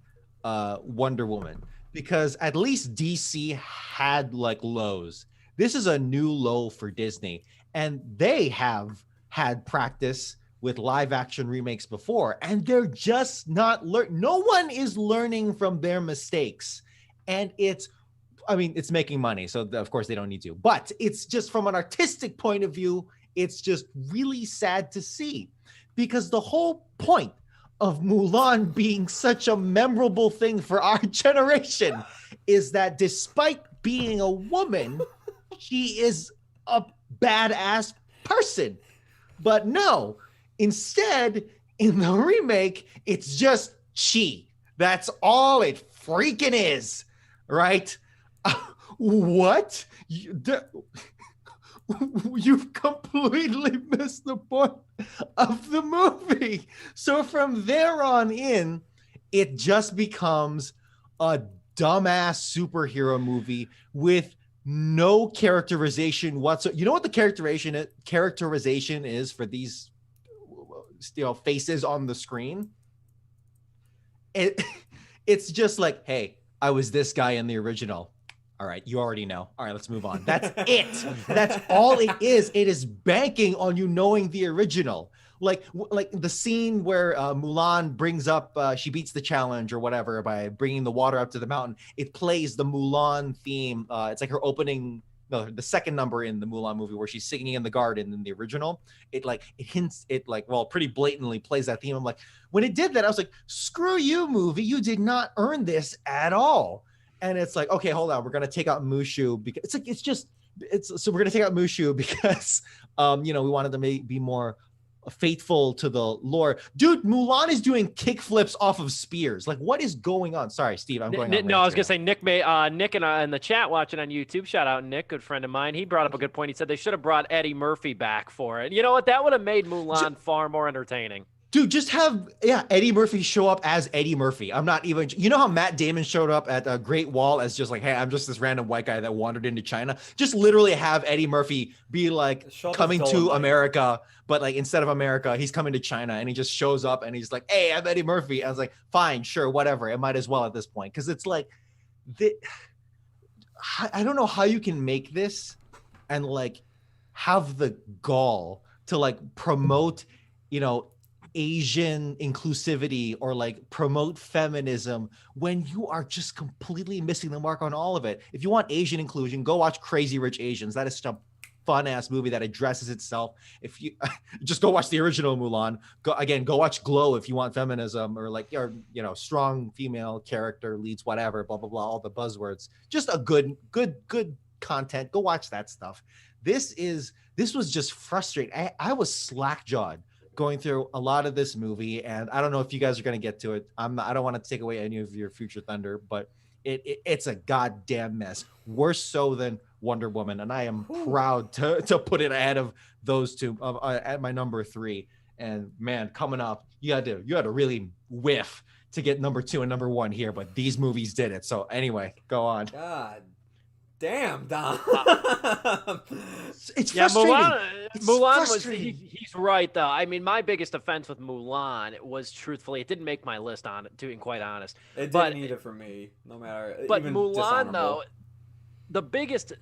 Wonder Woman. Because at least DC had like lows. This is a new low for Disney. And they have had practice with live action remakes before, and they're just not no one is learning from their mistakes. And it's making money, so of course they don't need to, but it's just from an artistic point of view, it's just really sad to see, because the whole point of Mulan being such a memorable thing for our generation is that despite being a woman, she is a badass person. But no, instead, in the remake, it's just chi. That's all it freaking is, right? What? You've completely missed the point of the movie. So from there on in, it just becomes a dumbass superhero movie with no characterization whatsoever. You know what the characterization is for these faces on the screen? It's just like, hey, I was this guy in the original. All right, you already know. All right, let's move on. That's it. That's all it is. It is banking on you knowing the original. Like the scene where Mulan brings up, she beats the challenge or whatever by bringing the water up to the mountain. It plays the Mulan theme. It's like her opening, the second number in the Mulan movie where she's singing in the garden in the original. It pretty blatantly plays that theme. I'm like, when it did that, I was like, screw you, movie. You did not earn this at all. And it's like, okay, hold on. We're going to take out Mushu because so we're going to take out Mushu because, we wanted to be more faithful to the lore. Dude, Mulan is doing kickflips off of spears. Like, what is going on? Sorry, Steve, I'm going on. No, I was going to say Nick in the chat watching on YouTube. Shout out Nick, good friend of mine. He brought up a good point. He said they should have brought Eddie Murphy back for it. You know what? That would have made Mulan far more entertaining. Dude, just have Eddie Murphy show up as Eddie Murphy. I'm not even, you know how Matt Damon showed up at a Great Wall as just like, hey, I'm just this random white guy that wandered into China. Just literally have Eddie Murphy be like coming to America, but like instead of America, he's coming to China, and he just shows up and he's like, hey, I'm Eddie Murphy. I was like, fine, sure, whatever. It might as well at this point, because it's like, I don't know how you can make this and like have the gall to like promote, Asian inclusivity or like promote feminism when you are just completely missing the mark on all of it. If you want Asian inclusion, go watch Crazy Rich Asians. That is such a fun ass movie that addresses itself. If you just go watch the original Mulan, go watch Glow if you want feminism or strong female character leads, whatever, blah blah blah, all the buzzwords. Just a good content. Go watch that stuff. This was just frustrating. I was slack-jawed going through a lot of this movie, and I don't know if you guys are going to get to it. I don't want to take away any of your future thunder, but it's a goddamn mess. Worse so than Wonder Woman, and I am proud to put it ahead of those two at my number 3. And man, coming up, you had to really whiff to get number 2 and number 1 here, but these movies did it. So anyway, go on. God damn, Dom. It's frustrating. Mulan he's right though. I mean, my biggest offense with Mulan was, truthfully, it didn't make my list on it, to be quite honest. It didn't either for me, no matter. But even Mulan though, the biggest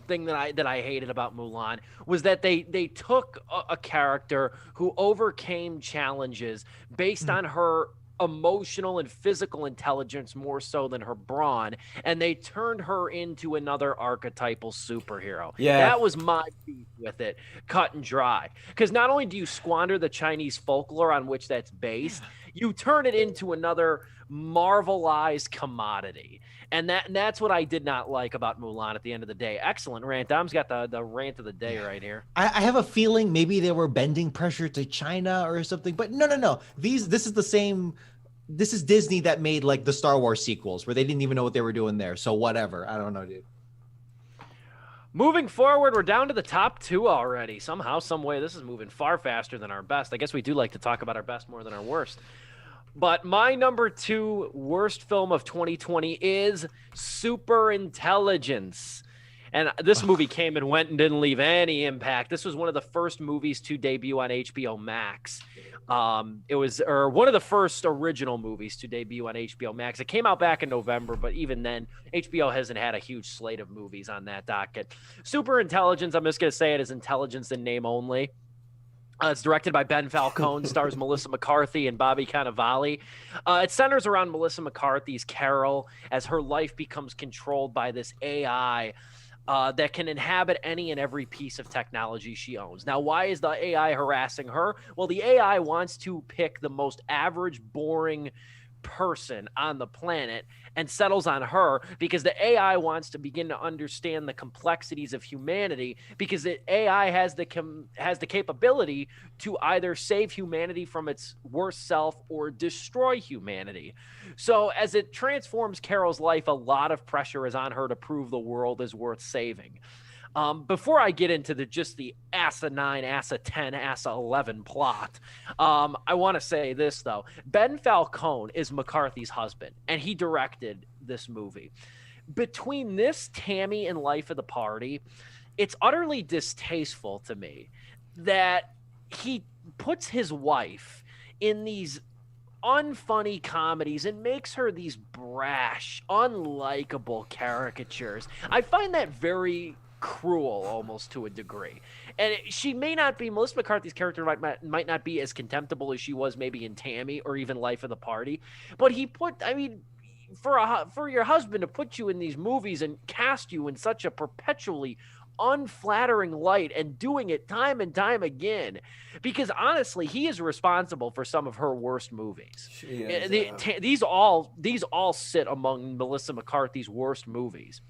thing that I hated about Mulan was that they took a character who overcame challenges based on her emotional and physical intelligence more so than her brawn, and they turned her into another archetypal superhero. Yeah, that was my beef with it, cut and dry. Because not only do you squander the Chinese folklore on which that's based, you turn it into another marvelized commodity. And that's what I did not like about Mulan at the end of the day. Excellent rant. Dom's got the rant of the day right here. I have a feeling maybe they were bending pressure to China or something, but no. This is the same. This is Disney that made like the Star Wars sequels where they didn't even know what they were doing there. So whatever. I don't know, dude. Moving forward, we're down to the top 2 already. Somehow, some way, this is moving far faster than our best. I guess we do like to talk about our best more than our worst. But my number 2 worst film of 2020 is Superintelligence. And this movie came and went and didn't leave any impact. This was one of the first movies to debut on HBO Max. It was one of the first original movies to debut on HBO Max. It came out back in November, but even then, HBO hasn't had a huge slate of movies on that docket. Superintelligence, I'm just going to say it as intelligence in name only. It's directed by Ben Falcone, stars Melissa McCarthy and Bobby Cannavale. It centers around Melissa McCarthy's Carol as her life becomes controlled by this AI that can inhabit any and every piece of technology she owns. Now, why is the AI harassing her? Well, the AI wants to pick the most average, boring person on the planet and settles on her because the AI wants to begin to understand the complexities of humanity, because the AI has the capability to either save humanity from its worst self or destroy humanity. So as it transforms Carol's life, a lot of pressure is on her to prove the world is worth saving. Before I get into just the ASA 9, ASA 10, ASA 11 plot, I want to say this, though. Ben Falcone is McCarthy's husband, and he directed this movie. Between this, Tammy, and Life of the Party, it's utterly distasteful to me that he puts his wife in these unfunny comedies and makes her these brash, unlikable caricatures. I find that very cruel, almost, to a degree. And she may not be, Melissa McCarthy's character might not be as contemptible as she was maybe in Tammy or even Life of the Party, but for your husband to put you in these movies and cast you in such a perpetually unflattering light, and doing it time and time again, because honestly, he is responsible for some of her worst movies. These all sit among Melissa McCarthy's worst movies.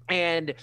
And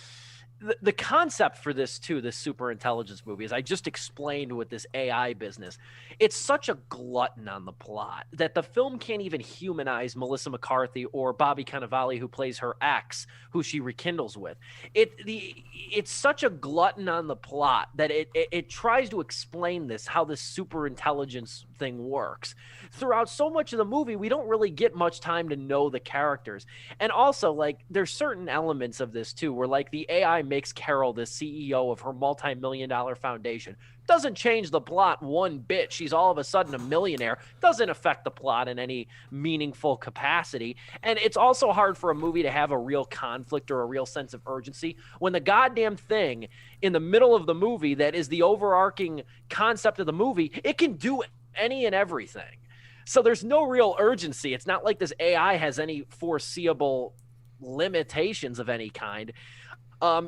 the concept for this too, this super intelligence movie, as I just explained with this AI business, it's such a glutton on the plot that the film can't even humanize Melissa McCarthy or Bobby Cannavale, who plays her ex, who she rekindles with. It's such a glutton on the plot that it tries to explain how this super intelligence thing works. Throughout so much of the movie, we don't really get much time to know the characters. And also, like, there's certain elements of this too, where like the AI makes Carol the CEO of her multi-million-dollar foundation. Doesn't change the plot one bit. She's all of a sudden a millionaire. Doesn't affect the plot in any meaningful capacity. And it's also hard for a movie to have a real conflict or a real sense of urgency when the goddamn thing in the middle of the movie that is the overarching concept of the movie, it can do any and everything. So there's no real urgency. It's not like this AI has any foreseeable limitations of any kind.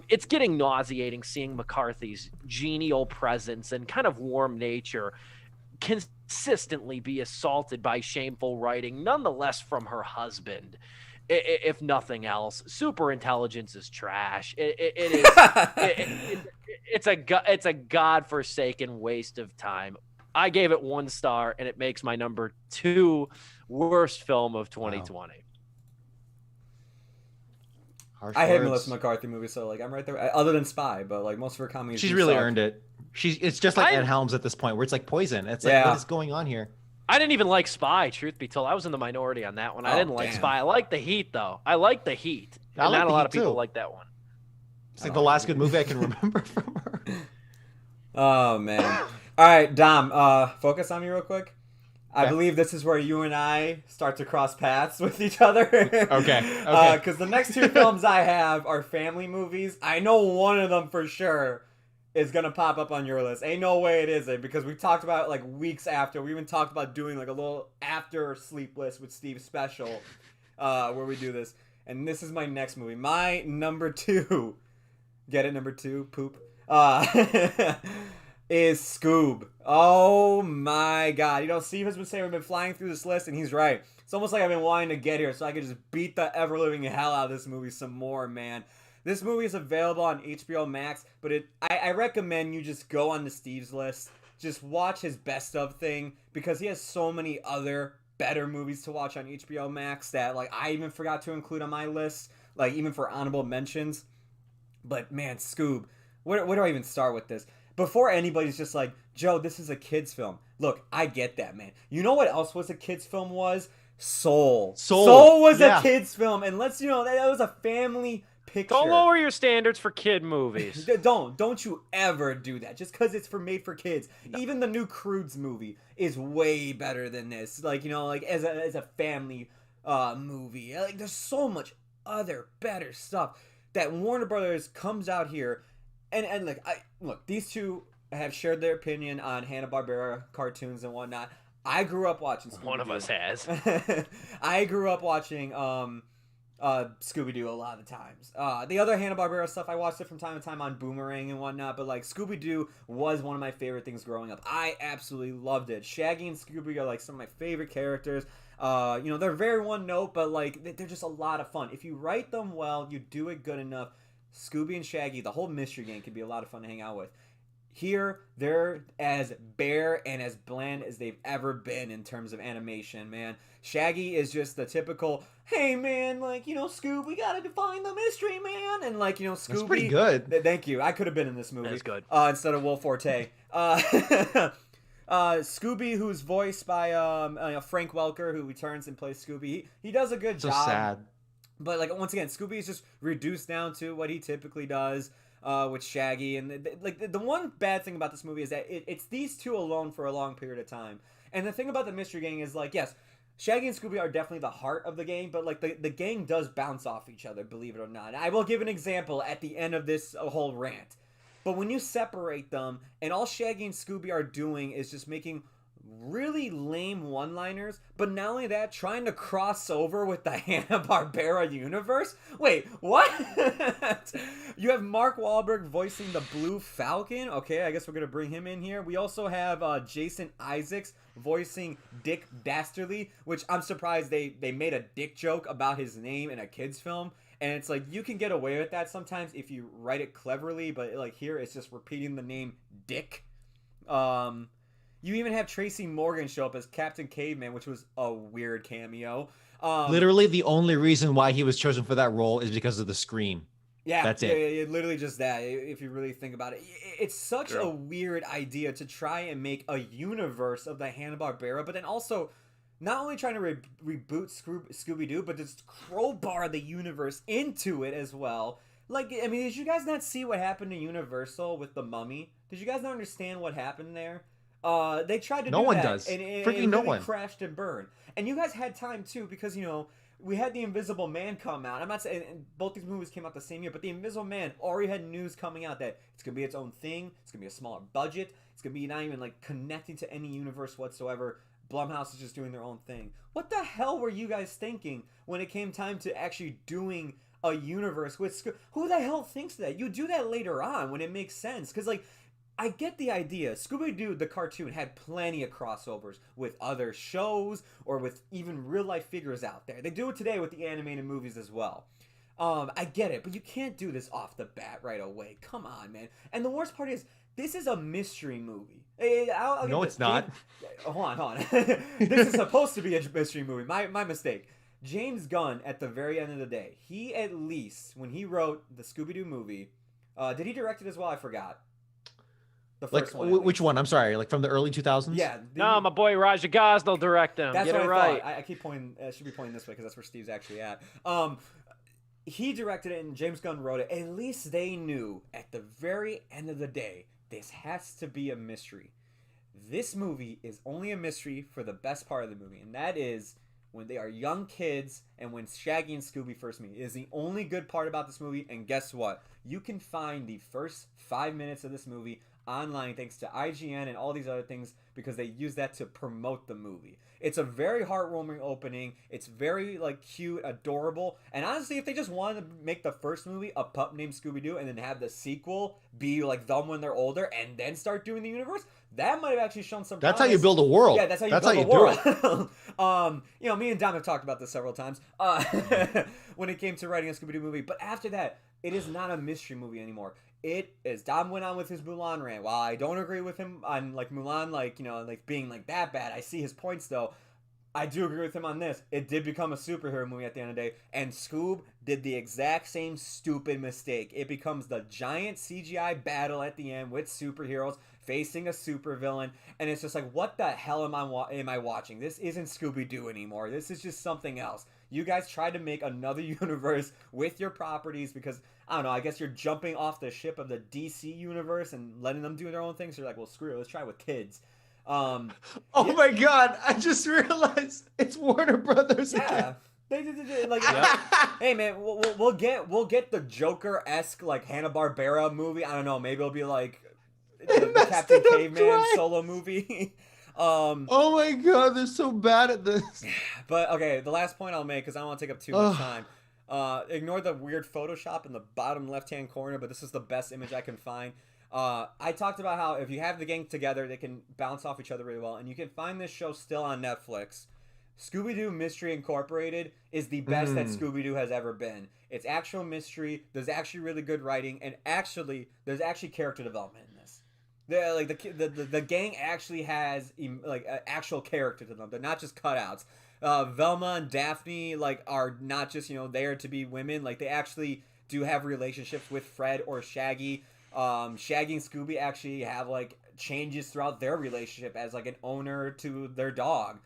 It's getting nauseating seeing McCarthy's genial presence and kind of warm nature consistently be assaulted by shameful writing, nonetheless from her husband. If nothing else, super intelligence is trash. It's a godforsaken waste of time. I gave it 1 star, and it makes my number 2 worst film of 2020. Wow. I hate Melissa McCarthy movies, so like I'm right there. Other than Spy, but like most of her comedies, she's really earned it. It's just like Ed Helms at this point, where it's like Poison. It's like, what is going on here? I didn't even like Spy, truth be told. I was in the minority on that one. I didn't like Spy. I like The Heat, though. I like The Heat. And not a lot of people like that one. It's like the last good movie I can remember from her. Oh man! All right, Dom. Focus on me real quick. I believe this is where you and I start to cross paths with each other. Okay. Because the next 2 films I have are family movies. I know one of them for sure is going to pop up on your list. Ain't no way it isn't, because we talked about it like weeks after. We even talked about doing like a little after Sleepless with Steve special where we do this. And this is my next movie. My number 2. Get it, number 2? Poop. Is Scoob. Oh my god. You know, Steve has been saying we've been flying through this list, and he's right. It's almost like I've been wanting to get here so I could just beat the ever-living hell out of this movie some more, man. This movie is available on HBO Max, but I recommend you just go on to Steve's list. Just watch his best of thing, because he has so many other better movies to watch on HBO Max that like I even forgot to include on my list, like even for honorable mentions. But man, Scoob. Where do I even start with this? Before anybody's just like, Joe, this is a kid's film. Look, I get that, man. You know what else was a kid's film was? Soul. Soul was a kid's film. And let's, that was a family picture. Don't lower your standards for kid movies. Don't you ever do that. Just because it's made for kids. No. Even the new Croods movie is way better than this. Like, like as a family movie. Like, there's so much other better stuff that Warner Brothers comes out here. And look, these two have shared their opinion on Hanna-Barbera cartoons and whatnot. I grew up watching Scooby-Doo. One of us has. I grew up watching Scooby-Doo a lot of the times. The other Hanna-Barbera stuff, I watched it from time to time on Boomerang and whatnot, but like Scooby-Doo was one of my favorite things growing up. I absolutely loved it. Shaggy and Scooby are like some of my favorite characters. They're very one note, but like they're just a lot of fun. If you write them well, you do it good enough. Scooby and Shaggy, the whole mystery gang, can be a lot of fun to hang out with. Here, they're as bare and as bland as they've ever been in terms of animation, man. Shaggy is just the typical, hey, man, Scoob, we gotta define the mystery, man. And, Scooby... That's pretty good. Thank you. I could have been in this movie. That's good. Instead of Will Forte. Scooby, who's voiced by Frank Welker, who returns and plays Scooby. He does a good job. So sad. But once again, Scooby is just reduced down to what he typically does with Shaggy. And the one bad thing about this movie is that it's these two alone for a long period of time. And the thing about the Mystery Gang is yes, Shaggy and Scooby are definitely the heart of the gang, but the gang does bounce off each other, believe it or not. I will give an example at the end of this whole rant. But when you separate them, and all Shaggy and Scooby are doing is just making really lame one-liners, but not only that, trying to cross over with the Hanna-Barbera universe. Wait, what? You have Mark Wahlberg voicing the Blue Falcon. Okay, I guess we're gonna bring him in here. We also have Jason Isaacs voicing Dick Dastardly, which I'm surprised they made a dick joke about his name in a kid's film. And it's like you can get away with that sometimes if you write it cleverly, but like here it's just repeating the name Dick. You even have Tracy Morgan show up as Captain Caveman, which was a weird cameo. Literally, the only reason why he was chosen for that role is because of the scream. Yeah, that's it. Yeah, literally just that. If you really think about it, it's such a weird idea to try and make a universe of the Hanna-Barbera, but then also not only trying to reboot Scooby-Doo, but just crowbar the universe into it as well. Like, I mean, did you guys not see what happened to Universal with the Mummy? Did you guys not understand what happened there? They tried to no do one that, does. and it Freaking really no one crashed and burned. And you guys had time too, because we had the Invisible Man come out. I'm not saying both these movies came out the same year, but the Invisible Man already had news coming out that it's gonna be its own thing. It's gonna be a smaller budget. It's gonna be not even like connecting to any universe whatsoever. Blumhouse is just doing their own thing. What the hell were you guys thinking when it came time to actually doing a universe with who the hell thinks that? You do that later on when it makes sense, because like. I get the idea. Scooby-Doo, the cartoon, had plenty of crossovers with other shows or with even real-life figures out there. They do it today with the animated movies as well. I get it, but you can't do this off the bat right away. Come on, man. And the worst part is, this is a mystery movie. No, it's not. Hold on. This is supposed to be a mystery movie. My mistake. James Gunn, at the very end of the day, he at least, when he wrote the Scooby-Doo movie, did he direct it as well? I forgot. The first one, which one? I'm sorry, like from the early 2000s? Yeah. No, my boy Raja Gosnell direct him. That's Get what it I right. thought. I keep pointing. Should be pointing this way because that's where Steve's actually at. He directed it and James Gunn wrote it. At least they knew at the very end of the day, this has to be a mystery. This movie is only a mystery for the best part of the movie, and that is when they are young kids and when Shaggy and Scooby first meet. It is the only good part about this movie, and guess what? You can find the first 5 minutes of this movie online thanks to IGN and all these other things because they use that to promote the movie. It's a very heartwarming opening. It's very like cute, adorable. And honestly, if they just wanted to make the first movie a pup named Scooby-Doo and then have the sequel be like them when they're older and then start doing the universe, that might have actually shown some That's promise. how you build a world. Yeah, that's how you build a world. Me and Dom have talked about this several times when it came to writing a Scooby-Doo movie. But after that, it is not a mystery movie anymore. It is. Dom went on with his Mulan rant. While I don't agree with him on like Mulan, like being like that bad, I see his points though. I do agree with him on this. It did become a superhero movie at the end of the day, and Scoob did the exact same stupid mistake. It becomes the giant CGI battle at the end with superheroes facing a supervillain, and it's just like, what the hell am I watching? This isn't Scooby-Doo anymore. This is just something else. You guys tried to make another universe with your properties because, I don't know, I guess you're jumping off the ship of the DC universe and letting them do their own thing, so you're like, well, screw it, let's try it with kids. My God! I just realized it's Warner Brothers. Yeah, they did like. Hey man, we'll get the Joker-esque like Hanna-Barbera movie. I don't know, maybe it'll be like the Captain Caveman solo movie. Oh my God, they're so bad at this. But okay, the last point I'll make because I don't want to take up too much time. Ignore the weird Photoshop in the bottom left-hand corner, but this is the best image I can find. I talked about how if you have the gang together, they can bounce off each other really well, and you can find this show still on Netflix. Scooby-Doo Mystery Incorporated is the best that Scooby-Doo has ever been. It's actual mystery. There's actually really good writing, and there's actually character development in this. The gang actually has like actual character to them. They're not just cutouts. Velma and Daphne are not just there to be women. Like they actually do have relationships with Fred or Shaggy. Shaggy and Scooby actually have like changes throughout their relationship as like an owner to their dog.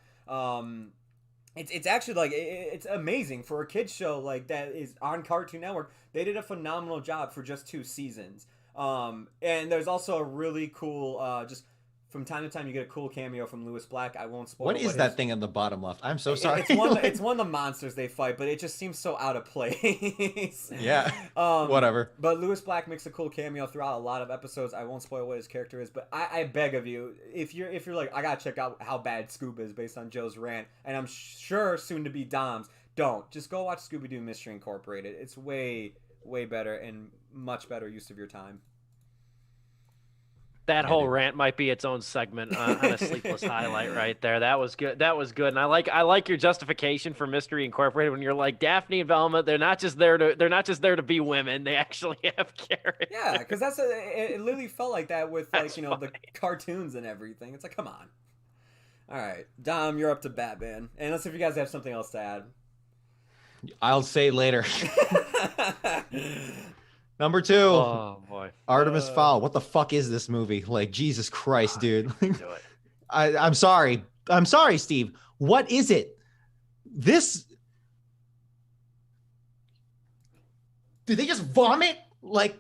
It's actually like it's amazing for a kids show like that is on Cartoon Network. They did a phenomenal job for just 2 seasons. And there's also a really cool just from time to time you get a cool cameo from Lewis Black. I won't spoil. What is that thing in the bottom left? I'm so sorry. It's one of the monsters they fight, but it just seems so out of place. Yeah. Whatever. But Lewis Black makes a cool cameo throughout a lot of episodes. I won't spoil what his character is, but I beg of you, if you're like, I gotta check out how bad Scoob is based on Joe's rant, and I'm sure soon to be Dom's. Don't just go watch Scooby-Doo Mystery Incorporated. It's way better and much better use of your time. That Yeah, whole dude. rant might be its own segment on a Sleepless highlight right there. That was good. That was good. And I like your justification for Mystery Incorporated when you're like Daphne and Velma. They're not just there to be women. They actually have character. Yeah, because it literally felt like that with like That's the funny. cartoons and everything. It's like, come on. All right, Dom, you're up to Batman, and let's see if you guys have something else to add. I'll say later. Number 2. Oh boy. Artemis Fowl. What the fuck is this movie? Like, Jesus Christ, dude. Do it. I'm sorry. I'm sorry, Steve. What is it? Did they just vomit like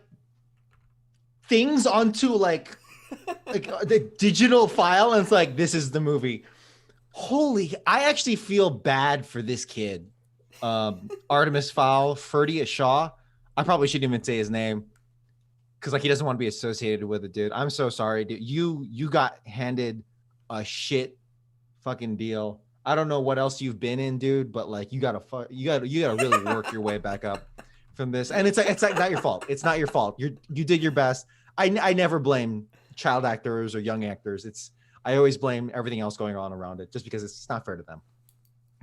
things onto like the digital file? And it's like, this is the movie. I actually feel bad for this kid. Artemis Fowl, Ferdy Shaw. I probably shouldn't even say his name because like he doesn't want to be associated with it, dude. I'm so sorry, dude. You got handed a shit fucking deal. I don't know what else you've been in, dude, but like you gotta really work your way back up from this. And it's like not your fault. It's not your fault. You did your best. I never blame child actors or young actors. I always blame everything else going on around it just because it's not fair to them.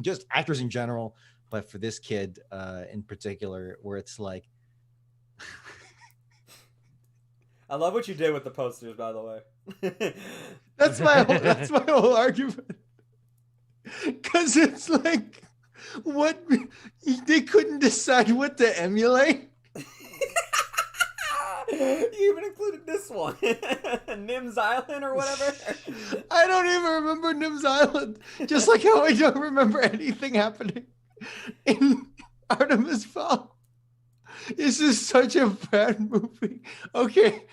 Just actors in general, but for this kid in particular, where it's like. I love what you did with the posters, by the way. That's my whole argument. Because it's like, what they couldn't decide what to emulate. You even included this one, Nim's Island or whatever. I don't even remember Nim's Island. Just like how I don't remember anything happening in Artemis Fowl. This is such a bad movie. Okay,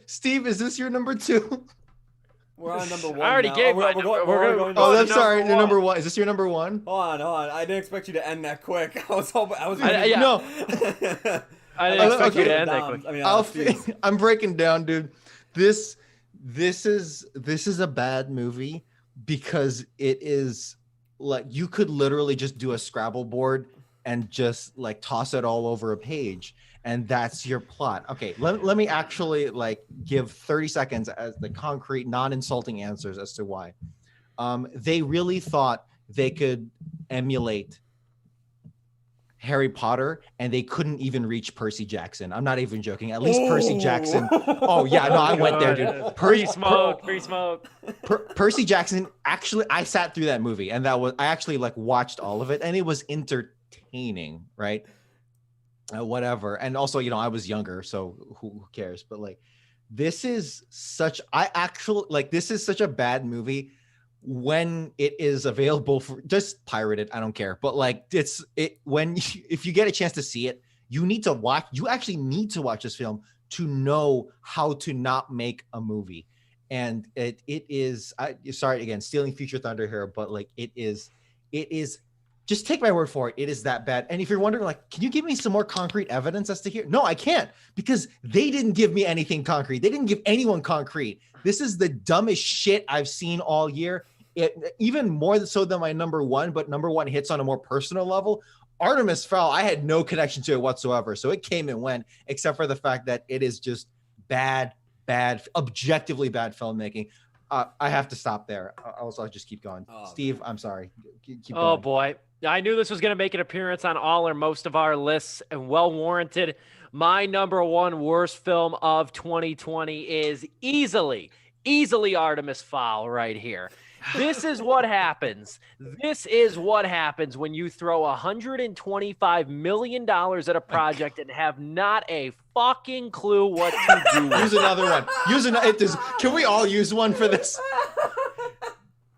Steve, is this your number 2? We're on number 1. I already now. gave we're my going. Oh, I'm number sorry. one. Number 1. Is this your number 1? Hold on. I didn't expect you to end that quick. I was hoping. Yeah. No. I didn't expect you Okay. to end that quick. I mean, I'm breaking down, dude. This is a bad movie because it is like you could literally just do a Scrabble board and just like toss it all over a page, and that's your plot. Okay, let me actually like give 30 seconds as the concrete, non-insulting answers as to why. They really thought they could emulate Harry Potter, and they couldn't even reach Percy Jackson. I'm not even joking. At least Percy Jackson. Oh yeah, no, I went there, dude. Free smoke. Percy Jackson. Actually, I sat through that movie, and I actually like watched all of it, and it was entertaining, right? Whatever. And also, I was younger, so who cares? But like, this is such a bad movie. When it is available for just pirate it, I don't care. But like if you get a chance to see it, you actually need to watch this film to know how to not make a movie. And it is sorry again, stealing Future Thunder here, but like it is just take my word for it. It is that bad. And if you're wondering, like, can you give me some more concrete evidence as to here? No, I can't, because they didn't give me anything concrete. They didn't give anyone concrete. This is the dumbest shit I've seen all year. Even more so than my number 1, but number 1 hits on a more personal level. Artemis Fowl, I had no connection to it whatsoever. So it came and went, except for the fact that it is just bad, objectively bad filmmaking. I have to stop there. I'll just keep going. Steve, I'm sorry. Keep going. Oh boy. I knew this was going to make an appearance on all or most of our lists, and well warranted. My number 1 worst film of 2020 is easily Artemis Fowl right here. This is what happens. This is what happens when you throw $125 million at a project and have not a fucking clue what to do. Use another one. Can we all use one for this?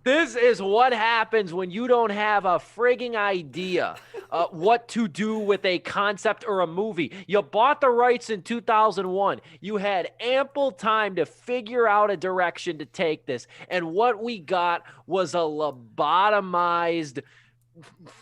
This is what happens when you don't have a frigging idea what to do with a concept or a movie. You bought the rights in 2001. You had ample time to figure out a direction to take this. And what we got was a lobotomized,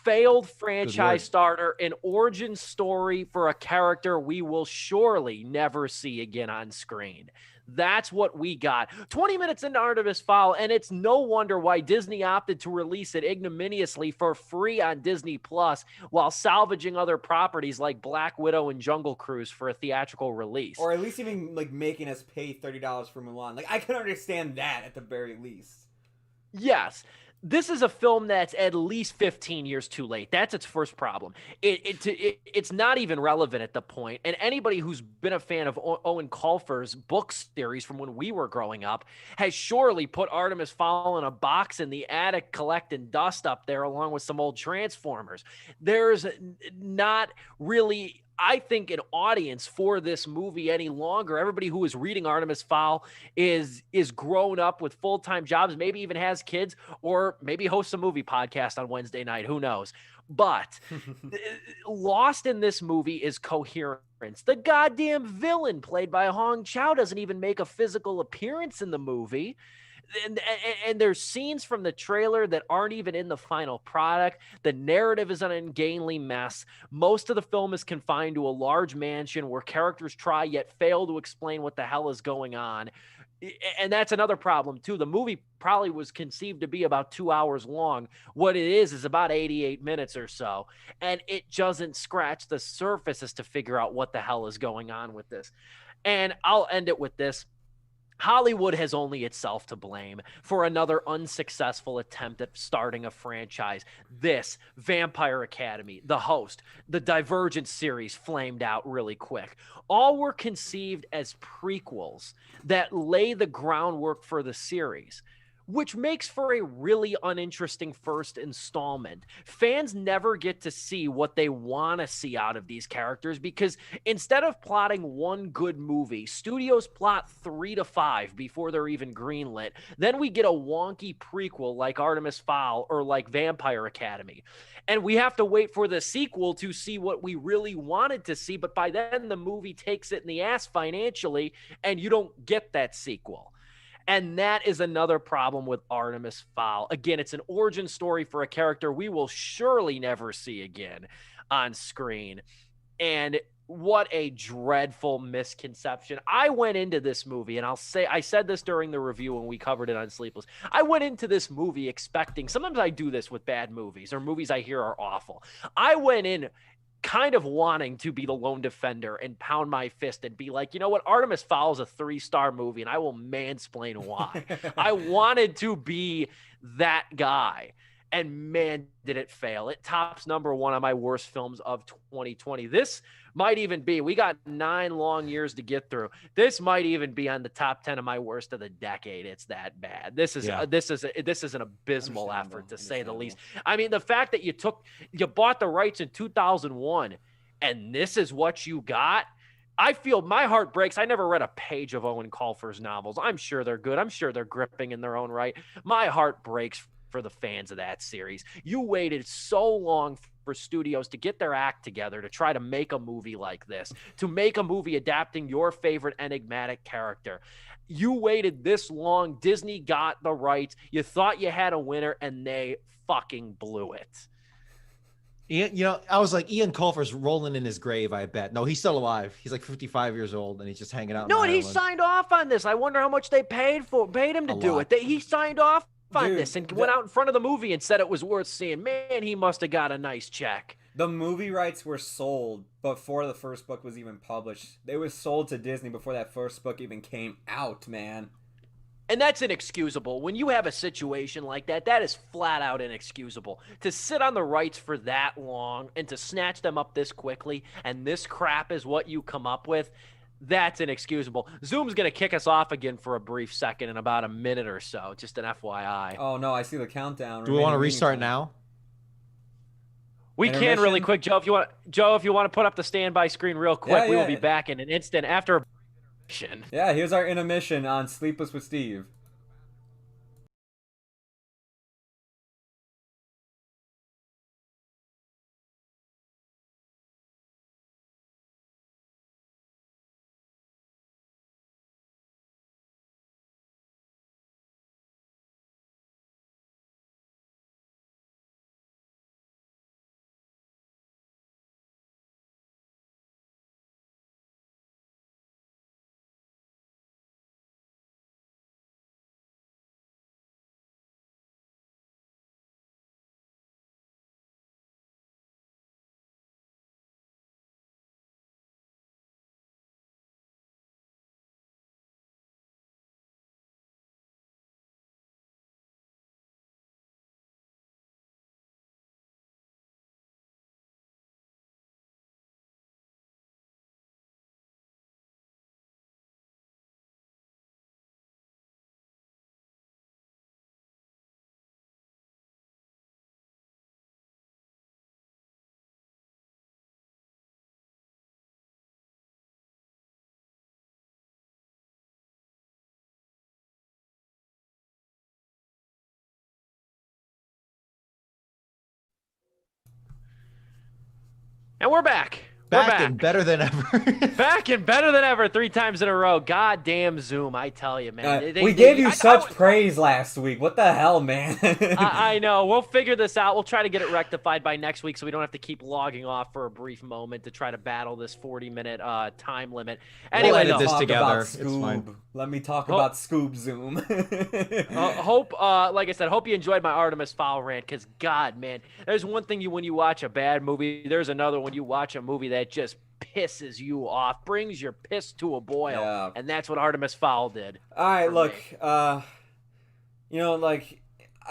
failed franchise starter, an origin story for a character we will surely never see again on screen. That's what we got. 20 minutes into Artemis Fowl, and it's no wonder why Disney opted to release it ignominiously for free on Disney Plus while salvaging other properties like Black Widow and Jungle Cruise for a theatrical release. Or at least even like making us pay $30 for Mulan. Like I can understand that at the very least. Yes. This is a film that's at least 15 years too late. That's its first problem. It's not even relevant at the point. And anybody who's been a fan of Owen Colfer's book series from when we were growing up has surely put Artemis Fowl in a box in the attic collecting dust up there along with some old Transformers. There's not really, I think, an audience for this movie any longer. Everybody who is reading Artemis Fowl is grown up with full-time jobs, maybe even has kids, or maybe hosts a movie podcast on Wednesday night. Who knows? But lost in this movie is coherence. The goddamn villain played by Hong Chow doesn't even make a physical appearance in the movie. And there's scenes from the trailer that aren't even in the final product. The narrative is an ungainly mess. Most of the film is confined to a large mansion where characters try yet fail to explain what the hell is going on. And that's another problem, too. The movie probably was conceived to be about 2 hours long. What it is about 88 minutes or so. And it doesn't scratch the surface as to figure out what the hell is going on with this. And I'll end it with this. Hollywood has only itself to blame for another unsuccessful attempt at starting a franchise. This, Vampire Academy, The Host, the Divergent series flamed out really quick. All were conceived as prequels that lay the groundwork for the series, which makes for a really uninteresting first installment. Fans never get to see what they want to see out of these characters because instead of plotting one good movie, studios plot 3 to 5 before they're even greenlit. Then we get a wonky prequel like Artemis Fowl or like Vampire Academy. And we have to wait for the sequel to see what we really wanted to see. But by then, the movie takes it in the ass financially, and you don't get that sequel. And that is another problem with Artemis Fowl. Again, it's an origin story for a character we will surely never see again on screen. And what a dreadful misconception. I went into this movie, and I said this during the review when we covered it on Sleepless. I went into this movie expecting, sometimes I do this with bad movies or movies I hear are awful. I went in kind of wanting to be the lone defender and pound my fist and be like, you know what, Artemis Fowl is a 3-star movie, and I will mansplain why. I wanted to be that guy, and man, did it fail. It tops number 1 on my worst films of 2020. This might even be, we got 9 long years to get through. This might even be on the top 10 of my worst of the decade. It's that bad. This is an abysmal effort, to say the least. I mean, the fact that you bought the rights in 2001 and this is what you got. I feel my heart breaks. I never read a page of Owen Colfer's novels. I'm sure they're good. I'm sure they're gripping in their own right. My heart breaks for the fans of that series. You waited so long for studios to get their act together to try to make a movie like this, to make a movie adapting your favorite enigmatic character. You waited this long. Disney got the rights. You thought you had a winner, and they fucking blew it. I was like, Ian Colfer's rolling in his grave, I bet. No, he's still alive. He's like 55 years old, and he's just hanging out. No, and he signed off on this. I wonder how much they paid him to do it. He signed off on this and went out in front of the movie and said it was worth seeing. Man, he must have got a nice check. The movie rights were sold before the first book was even published. They were sold to Disney before that first book even came out, man. And that's inexcusable. When you have a situation like that, that is flat out inexcusable. To sit on the rights for that long and to snatch them up this quickly, and this crap is what you come up with, that's inexcusable. Zoom's going to kick us off again for a brief second in about a minute or so. Just an FYI. Oh, no, I see the countdown. Do we want to restart now? We can really quick, Joe. If you want to put up the standby screen real quick, we will be back in an instant after a intermission. Yeah, here's our intermission on Sleepless with Steve. And we're back. Back and better than ever. Back and better than ever 3 times in a row. Goddamn Zoom, I tell you, man. We gave you such praise last week. What the hell, man? I know. We'll figure this out. We'll try to get it rectified by next week so we don't have to keep logging off for a brief moment to try to battle this 40-minute time limit. Anyway, we'll edit this together. It's fine. Let me talk about Scoob Zoom. Like I said, hope you enjoyed my Artemis Fowl rant, because God, man, there's one thing when you watch a bad movie, there's another when you watch a movie that just pisses you off, brings your piss to a boil, and that's what Artemis Fowl did. All right, look, I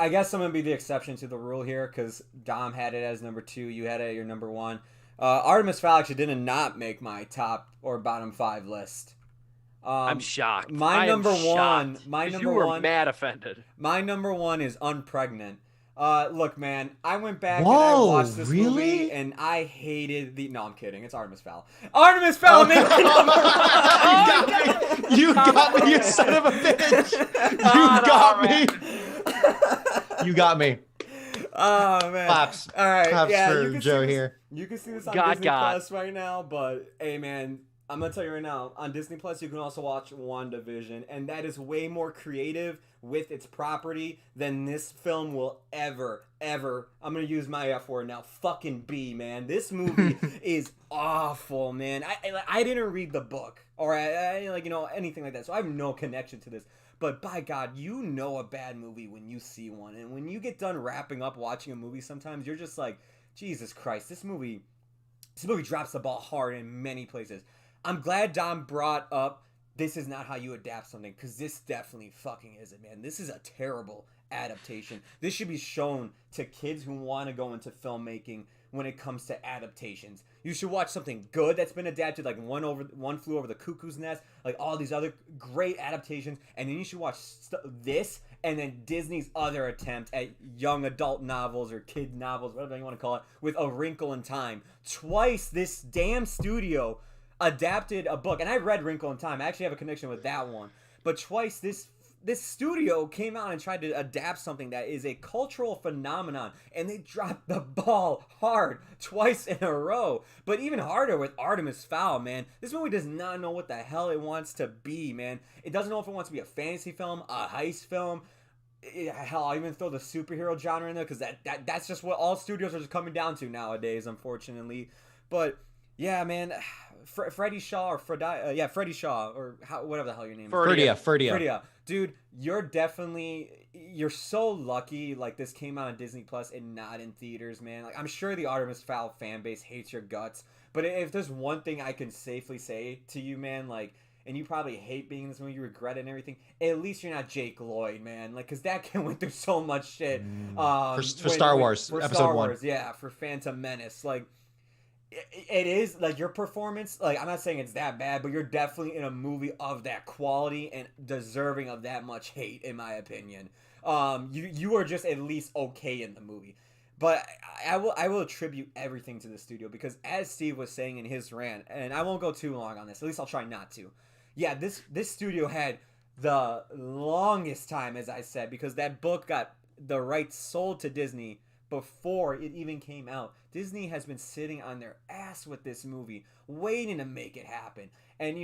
guess I'm gonna be the exception to the rule here because Dom had it as number 2, you had it at your number 1. Artemis Fowl actually did not make my top or bottom 5 list. I'm shocked. My number one, you were mad offended. My number 1 is Unpregnant. Look, man, I went back and I watched this movie, and I hated the. No, I'm kidding. It's Artemis Fowl. Artemis Fowl made my number 1. You got me, you son of a bitch. You got me. You got me. Oh man. Claps. All right. Claps for Joe here. You can see this on Disney Plus right now, but hey, man. I'm going to tell you right now, on Disney Plus, you can also watch WandaVision, and that is way more creative with its property than this film will ever, I'm going to use my F word now, fucking be, man. This movie is awful, man. I didn't read the book, or anything like that, so I have no connection to this. But by God, you know a bad movie when you see one, and when you get done wrapping up watching a movie, sometimes you're just like, Jesus Christ, this movie drops the ball hard in many places. I'm glad Dom brought up this is not how you adapt something, because this definitely fucking isn't, man. This is a terrible adaptation. This should be shown to kids who want to go into filmmaking when it comes to adaptations. You should watch something good that's been adapted, like One Flew Over the Cuckoo's Nest, like all these other great adaptations, and then you should watch this, and then Disney's other attempt at young adult novels or kid novels, whatever you want to call it, with A Wrinkle in Time. Twice this damn studio adapted a book, and I read Wrinkle in Time. I actually have a connection with that one. But twice this studio came out and tried to adapt something that is a cultural phenomenon, and they dropped the ball hard twice in a row. But even harder with Artemis Fowl, man. This movie does not know what the hell it wants to be, man. It doesn't know if it wants to be a fantasy film, a heist film. Hell, I'll even throw the superhero genre in there, because that's just what all studios are just coming down to nowadays, unfortunately. But yeah, man, Freddie Shaw or Freddie Shaw or whatever the hell your name is. Ferdia. Dude, you're so lucky. Like, this came out on Disney Plus and not in theaters, man. Like, I'm sure the Artemis Fowl fan base hates your guts, but if there's one thing I can safely say to you, man, like, and you probably hate being in this movie, you regret it and everything, at least you're not Jake Lloyd, man. Like, because that kid went through so much shit. For Star Wars, Episode 1. Yeah, for Phantom Menace. Like, it is, like, your performance, like, I'm not saying it's that bad, but you're definitely in a movie of that quality and deserving of that much hate, in my opinion. You are just at least okay in the movie. But I will attribute everything to the studio, because as Steve was saying in his rant, and I won't go too long on this, at least I'll try not to. Yeah, this studio had the longest time, as I said, because that book got the rights sold to Disney before it even came out. Disney has been sitting on their ass with this movie, waiting to make it happen. And,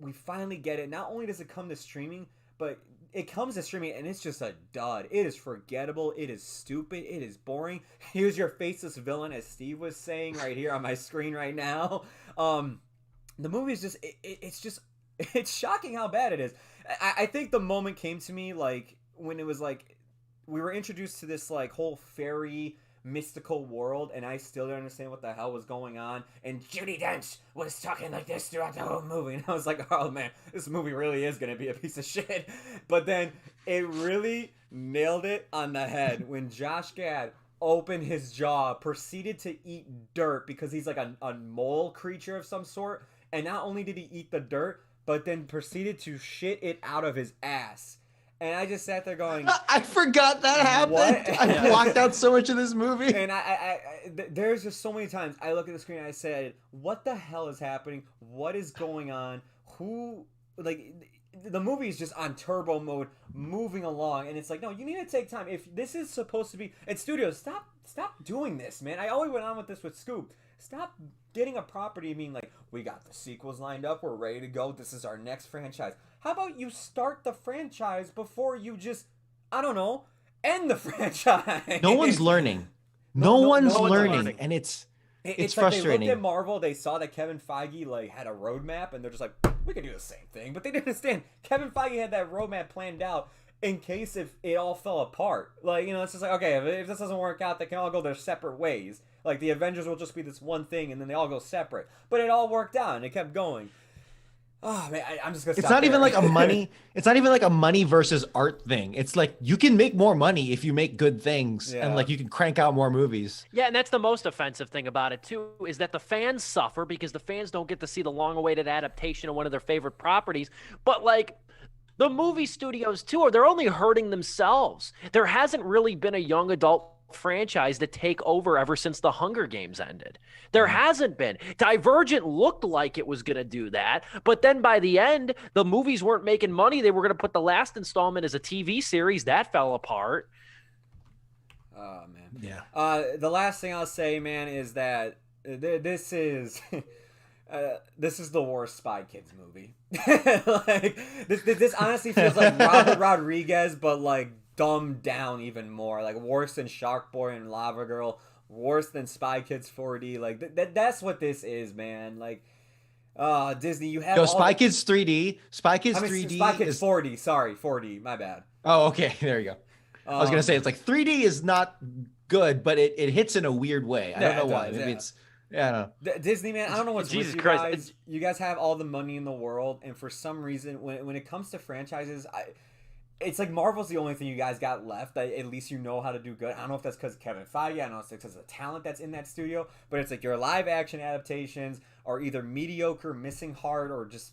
we finally get it. Not only does it come to streaming, but it comes to streaming and it's just a dud. It is forgettable. It is stupid. It is boring. Here's your faceless villain, as Steve was saying right here on my screen right now. The movie is just, it's shocking how bad it is. I think the moment came to me, like, when it was like, we were introduced to this, like, whole fairy mystical world, and I still didn't understand what the hell was going on, and Judi Dench was talking like this throughout the whole movie, and I was like, oh man, this movie really is gonna be a piece of shit. But then it really nailed it on the head when Josh Gad opened his jaw, proceeded to eat dirt, because he's like a mole creature of some sort, and not only did he eat the dirt, but then proceeded to shit it out of his ass. And I just sat there going, I forgot that happened. What? I blocked out so much of this movie. And there's just so many times I look at the screen and I said, what the hell is happening? What is going on? Who, like, the movie is just on turbo mode, moving along, and it's like, no, you need to take time. If this is supposed to be, and studios, stop doing this, man. I always went on with this with Scoob. Stop getting a property and being like, we got the sequels lined up, we're ready to go, this is our next franchise. How about you start the franchise before you just, I don't know, end the franchise? No one's learning. No one's learning, and it's frustrating. Like they looked at Marvel, they saw that Kevin Feige like had a roadmap, and they're just like, we can do the same thing. But they didn't understand. Kevin Feige had that roadmap planned out in case if it all fell apart. Like, it's just like, okay, if this doesn't work out, they can all go their separate ways. Like, the Avengers will just be this one thing, and then they all go separate. But it all worked out, and it kept going. Oh man, I'm just gonna. It's not even like a money. It's not even like a money versus art thing. It's like you can make more money if you make good things, and like you can crank out more movies. Yeah, and that's the most offensive thing about it too, is that the fans suffer because the fans don't get to see the long-awaited adaptation of one of their favorite properties. But like, the movie studios too, they're only hurting themselves. There hasn't really been a young adult franchise to take over ever since the Hunger Games ended. There hasn't been. Divergent looked like it was going to do that, but then by the end, the movies weren't making money. They were going to put the last installment as a TV series. That fell apart. Oh, man. Yeah. The last thing I'll say, man, is that this is... this is the worst Spy Kids movie. Like, this honestly feels like Robert Rodriguez, but like dumbed down even more, like worse than Shark Boy and Lava Girl, worse than Spy Kids 4D. Like that's what this is, man. Like, Disney, you have Spy Kids 3D. Spy Kids 3D. Spy Kids 4D. Sorry, 4D. My bad. Oh, okay. There you go. I was gonna say it's like 3D is not good, but it hits in a weird way. I don't know why. Maybe it's. Yeah, I don't know. Disney, man, I don't know what's Jesus with you Christ. guys. You guys have all the money in the world, and for some reason, when it comes to franchises, it's like Marvel's the only thing you guys got left that at least you know how to do good. I don't know if that's because of Kevin Feige. I don't know if it's because of the talent that's in that studio. But it's like your live-action adaptations are either mediocre, missing heart, or just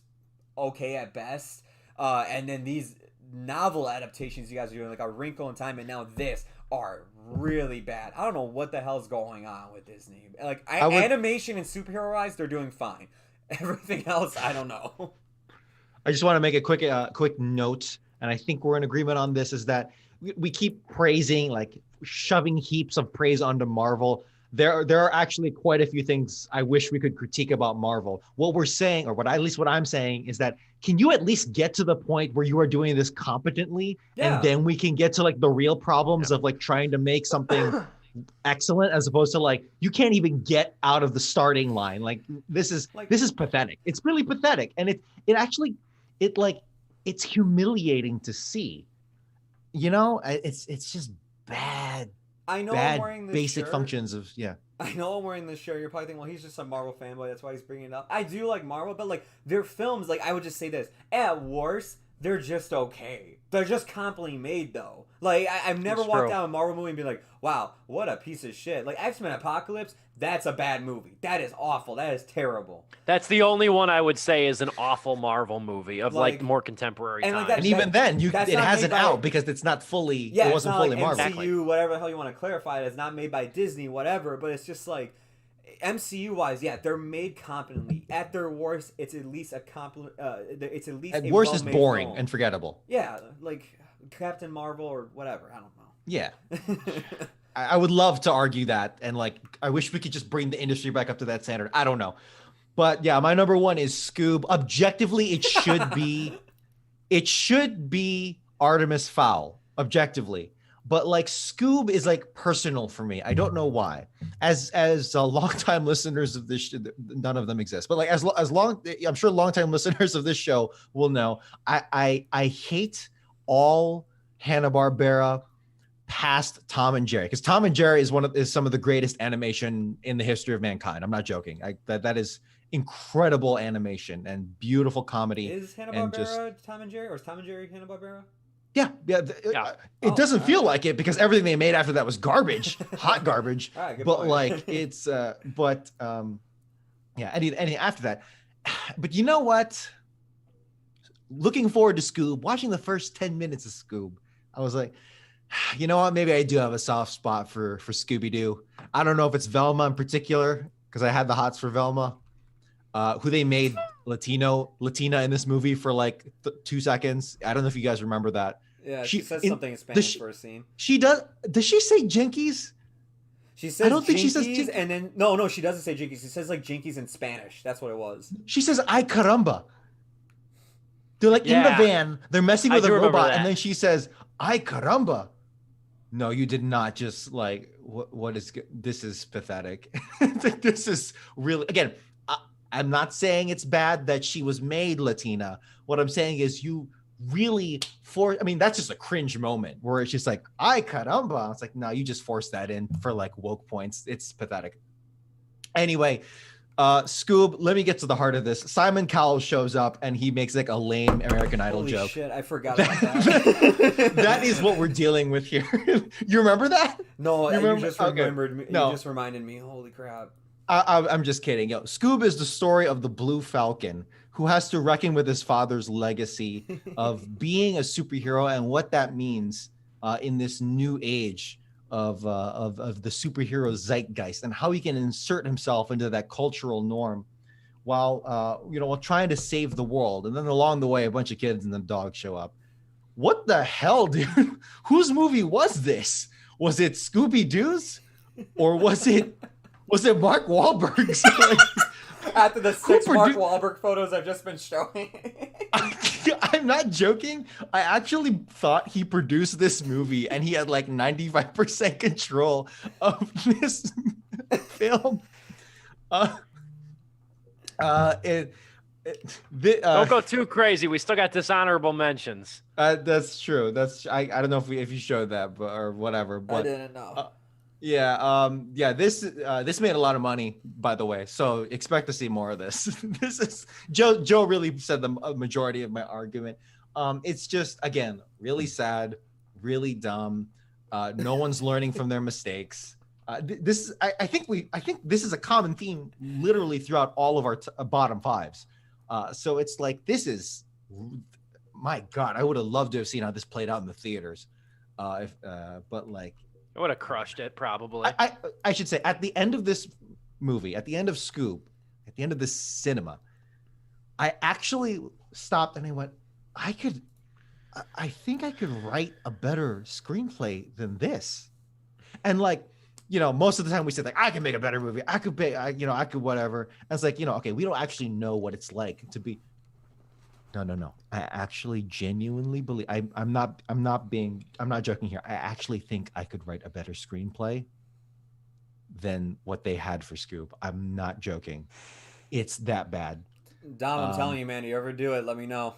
okay at best. And then these novel adaptations you guys are doing, like A Wrinkle in Time, and now this, are really bad. I don't know what the hell's going on with Disney. Like, animation and superhero-wise, they're doing fine. Everything else, I don't know. I just want to make a quick note, and I think we're in agreement on this, is that we keep praising, like shoving heaps of praise onto Marvel. There are actually quite a few things I wish we could critique about Marvel. What we're saying, or at least what I'm saying, is that can you at least get to the point where you are doing this competently, and then we can get to like the real problems of like trying to make something excellent, as opposed to like you can't even get out of the starting line. Like this is pathetic. It's really pathetic, and it's humiliating to see. It's just bad. I know bad I'm wearing this basic shirt. functions of I know I'm wearing this shirt. You're probably thinking, well, he's just a Marvel fanboy. That's why he's bringing it up. I do like Marvel, but like their films, like I would just say this: at worst, they're just okay. They're just competently made, though. Like I've never walked down a Marvel movie and be like, wow, what a piece of shit. Like X-Men Apocalypse, that's a bad movie. That is awful. That is terrible. That's the only one I would say is an awful Marvel movie of like more contemporary times. And even then, it hasn't out because it's not fully. Yeah, it wasn't fully like Marvel. MCU, whatever the hell you want to clarify it, it's not made by Disney, whatever. But it's just like MCU wise, yeah, they're made competently. At their worst, it's at least it's at least at worst is boring and forgettable. Yeah, like Captain Marvel or whatever. I don't know. Yeah. I would love to argue that, and like I wish we could just bring the industry back up to that standard. I don't know, but yeah, my number one is Scoob. Objectively, it should be Artemis Fowl. Objectively, but like Scoob is like personal for me. I don't know why. As longtime listeners of this, none of them exist. But like as long, I'm sure longtime listeners of this show will know. I hate all Hanna-Barbera past Tom and Jerry, because Tom and Jerry is some of the greatest animation in the history of mankind. I'm not joking. That is incredible animation and beautiful comedy. Is Hanna-Barbera Tom and Jerry, or is Tom and Jerry Hanna-Barbera? Yeah. It doesn't feel like it because everything they made after that was garbage, hot garbage. All right, good but point. like it's, anything after that. But you know what? Looking forward to Scoob. Watching the first 10 minutes of Scoob, I was like, you know what? Maybe I do have a soft spot for Scooby-Doo. I don't know if it's Velma in particular, because I had the hots for Velma, who they made Latina in this movie for like 2 seconds. I don't know if you guys remember that. Yeah, she says something in Spanish for a scene. She does. Does she say jinkies? She says I don't think jinkies, she says and then no, she doesn't say jinkies. She says like jinkies in Spanish. That's what it was. She says "ay caramba." They're like in the van. They're messing with a robot, and then she says "ay caramba." No, you did not just like what is this is pathetic. This is really, again, I'm not saying it's bad that she was made Latina. What I'm saying is you really that's just a cringe moment where it's just like, ay caramba. It's like, no, you just forced that in for like woke points. It's pathetic. Anyway, Scoob, let me get to the heart of this. Simon Cowell shows up and he makes like a lame American Idol Holy joke. Shit, I forgot about that. That is what we're dealing with here. You remember that? No, you just remembered me. No. You just reminded me. Holy crap. I'm just kidding. Yo, Scoob is the story of the Blue Falcon who has to reckon with his father's legacy of being a superhero and what that means in this new age of the superhero zeitgeist and how he can insert himself into that cultural norm while trying to save the world. And then along the way, a bunch of kids and the dog show up. What the hell, dude? Whose movie was this? Was it Scooby-Doo's or was it Mark Wahlberg's? After the 6 Mark Wahlberg photos I've just been showing. I'm not joking. I actually thought he produced this movie and he had like 95% control of this film. Don't go too crazy. We still got dishonorable mentions. That's true. I don't know if you showed that or whatever. But I didn't know. This made a lot of money, by the way. So expect to see more of this. This is Joe really said the majority of my argument. It's just, again, really sad, really dumb. No one's learning from their mistakes. I think this is a common theme literally throughout all of our bottom fives. So it's like, this is, my God, I would have loved to have seen how this played out in the theaters. But like, I would have crushed it, probably. I should say, at the end of this movie, at the end of Scoob, at the end of this cinema, I actually stopped and I went, I think I could write a better screenplay than this. And like, most of the time we said like, I can make a better movie. I could whatever. And it's like, okay, we don't actually know what it's like to be. No. I actually genuinely believe I'm not joking here. I actually think I could write a better screenplay than what they had for Scoob. I'm not joking. It's that bad. Dom, I'm telling you, man, you ever do it, let me know.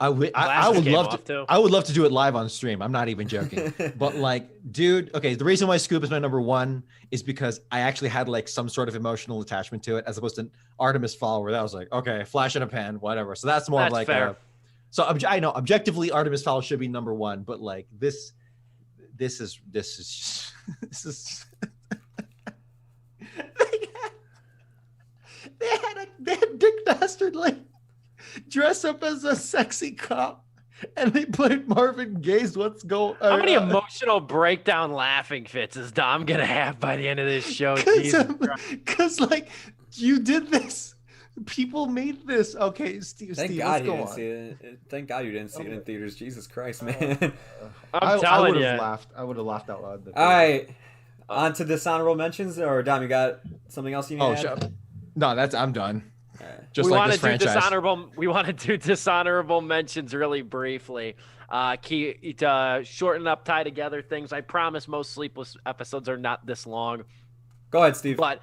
I would love to do it live on stream. I'm not even joking. But like, dude, okay, the reason why Scoob is my number one is because I actually had like some sort of emotional attachment to it, as opposed to Artemis Fowl, where that was like, okay, flash in a pan, whatever. So that's more like fair. I know objectively Artemis Fowl should be number one, but like this is they had Dick Dastard like dress up as a sexy cop and they played Marvin Gaye's What's Going On. How many emotional breakdown laughing fits is Dom gonna have by the end of this show? Because like, you did this, people made this. Okay, Steve, Thank God you didn't see it. Thank God you didn't see it in theaters. Jesus Christ, man. I would have laughed. I would have laughed out loud. All right, on to dishonorable mentions. Or Dom, you got something else you need to add? No, I'm done. Just we like this franchise. We want to do dishonorable mentions really briefly. Shorten up, tie together things. I promise most Sleepless episodes are not this long. Go ahead, Steve. But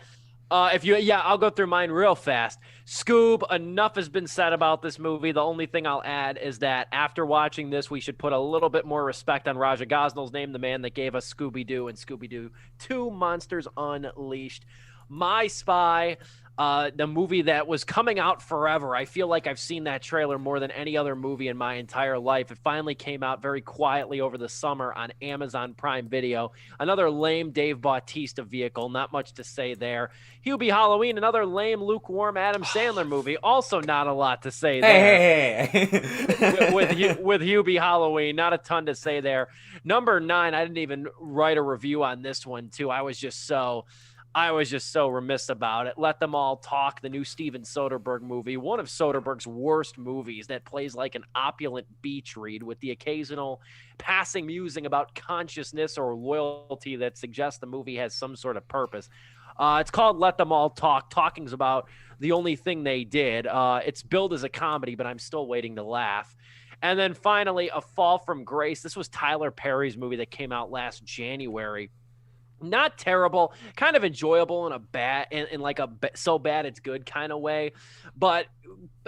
I'll go through mine real fast. Scoob, enough has been said about this movie. The only thing I'll add is that after watching this, we should put a little bit more respect on Raja Gosnell's name, the man that gave us Scooby-Doo and Scooby-Doo 2 Monsters Unleashed. My Spy, the movie that was coming out forever. I feel like I've seen that trailer more than any other movie in my entire life. It finally came out very quietly over the summer on Amazon Prime Video. Another lame Dave Bautista vehicle. Not much to say there. Hubie Halloween, another lame, lukewarm Adam Sandler movie. Also not a lot to say there. Hey. with Hubie Halloween, not a ton to say there. Number 9, I didn't even write a review on this one, too. I was just so I was just so remiss about it. Let Them All Talk, the new Steven Soderbergh movie, one of Soderbergh's worst movies that plays like an opulent beach read with the occasional passing musing about consciousness or loyalty that suggests the movie has some sort of purpose. It's called Let Them All Talk. Talking's about the only thing they did. It's billed as a comedy, but I'm still waiting to laugh. And then finally, A Fall from Grace. This was Tyler Perry's movie that came out last January. Not terrible, kind of enjoyable in a bad, in like a so bad it's good kind of way, but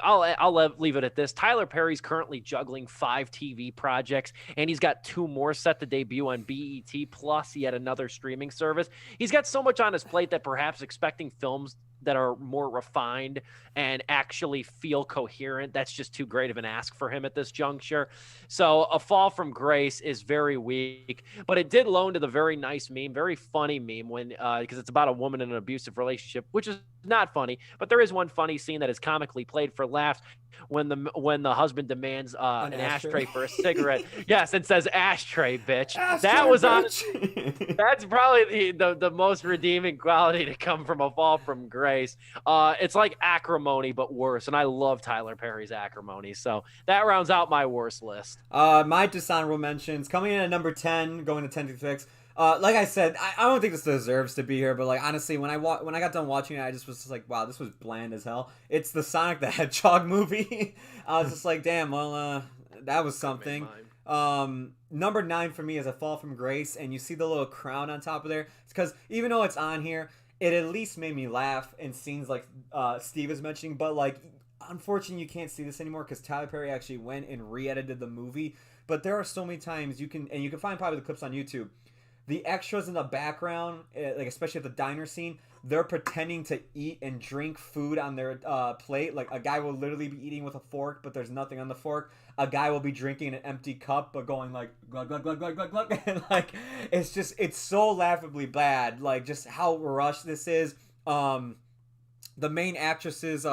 I'll leave it at this. Tyler Perry's currently juggling 5 TV projects, and he's got 2 more set to debut on BET plus yet another streaming service. He's got so much on his plate that perhaps expecting films that are more refined and actually feel coherent, that's just too great of an ask for him at this juncture. So A Fall from Grace is very weak, but it did loan to the very nice meme, very funny meme when because it's about a woman in an abusive relationship, which is not funny, but there is one funny scene that is comically played for laughs when the husband demands an ashtray for a cigarette. Yes, it says ashtray, bitch. Ashtray, that was bitch. on. That's probably the most redeeming quality to come from A Fall from Grace. It's like Acrimony, but worse. And I love Tyler Perry's Acrimony. So that rounds out my worst list. My dishonorable mentions coming in at number 10, going to 10 through 6. Like I said, I don't think this deserves to be here, but like honestly, when I got done watching it, I just was just like, wow, this was bland as hell. It's the Sonic the Hedgehog movie. I was just like, damn, well, that was something. Number 9 for me is A Fall from Grace, and you see the little crown on top of there. It's because even though it's on here, it at least made me laugh in scenes like Steve is mentioning, but like unfortunately you can't see this anymore because Tyler Perry actually went and re-edited the movie. But there are so many times you can find probably the clips on YouTube. The extras in the background, like especially at the diner scene, they're pretending to eat and drink food on their plate. Like a guy will literally be eating with a fork, but there's nothing on the fork. A guy will be drinking an empty cup, but going like glug glug glug glug glug glug, and like it's so laughably bad. Like just how rushed this is. The main actress's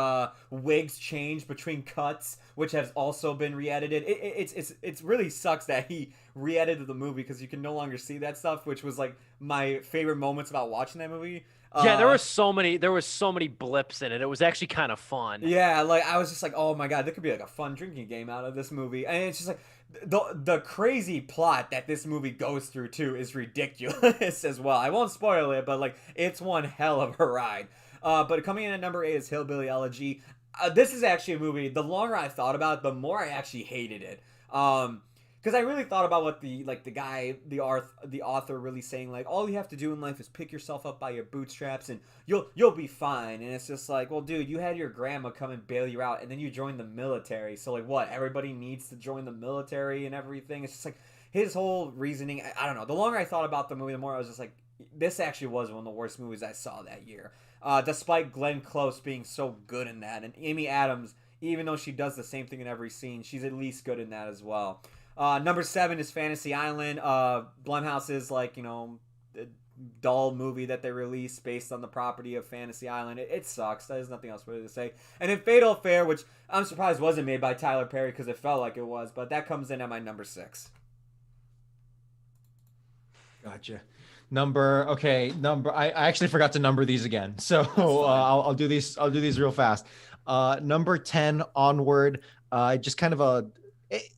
wigs change between cuts, which has also been re-edited. It's really sucks that he re-edited the movie because you can no longer see that stuff, which was like my favorite moments about watching that movie. Yeah, there was so many blips in it. It was actually kind of fun. Yeah, like I was just like, oh my god, there could be like a fun drinking game out of this movie, and it's just like the crazy plot that this movie goes through too is ridiculous as well. I won't spoil it, but like it's one hell of a ride. But coming in at number 8 is Hillbilly Elegy. This is actually a movie, the longer I thought about it, the more I actually hated it. Because I really thought about what the author really saying, like, all you have to do in life is pick yourself up by your bootstraps and you'll be fine. And it's just like, well, dude, you had your grandma come and bail you out and then you joined the military. So like what? Everybody needs to join the military and everything. It's just like his whole reasoning. I don't know. The longer I thought about the movie, the more I was just like, this actually was one of the worst movies I saw that year. Despite Glenn Close being so good in that, and Amy Adams, even though she does the same thing in every scene, she's at least good in that as well. Number 7 is Fantasy Island. Blumhouse's like dull movie that they released based on the property of Fantasy Island. It sucks. There's nothing else really to say. And then Fatal Affair, which I'm surprised wasn't made by Tyler Perry because it felt like it was, but that comes in at my number 6. Gotcha. I actually forgot to number these again, so I'll do these real fast. Number 10 Onward, just kind of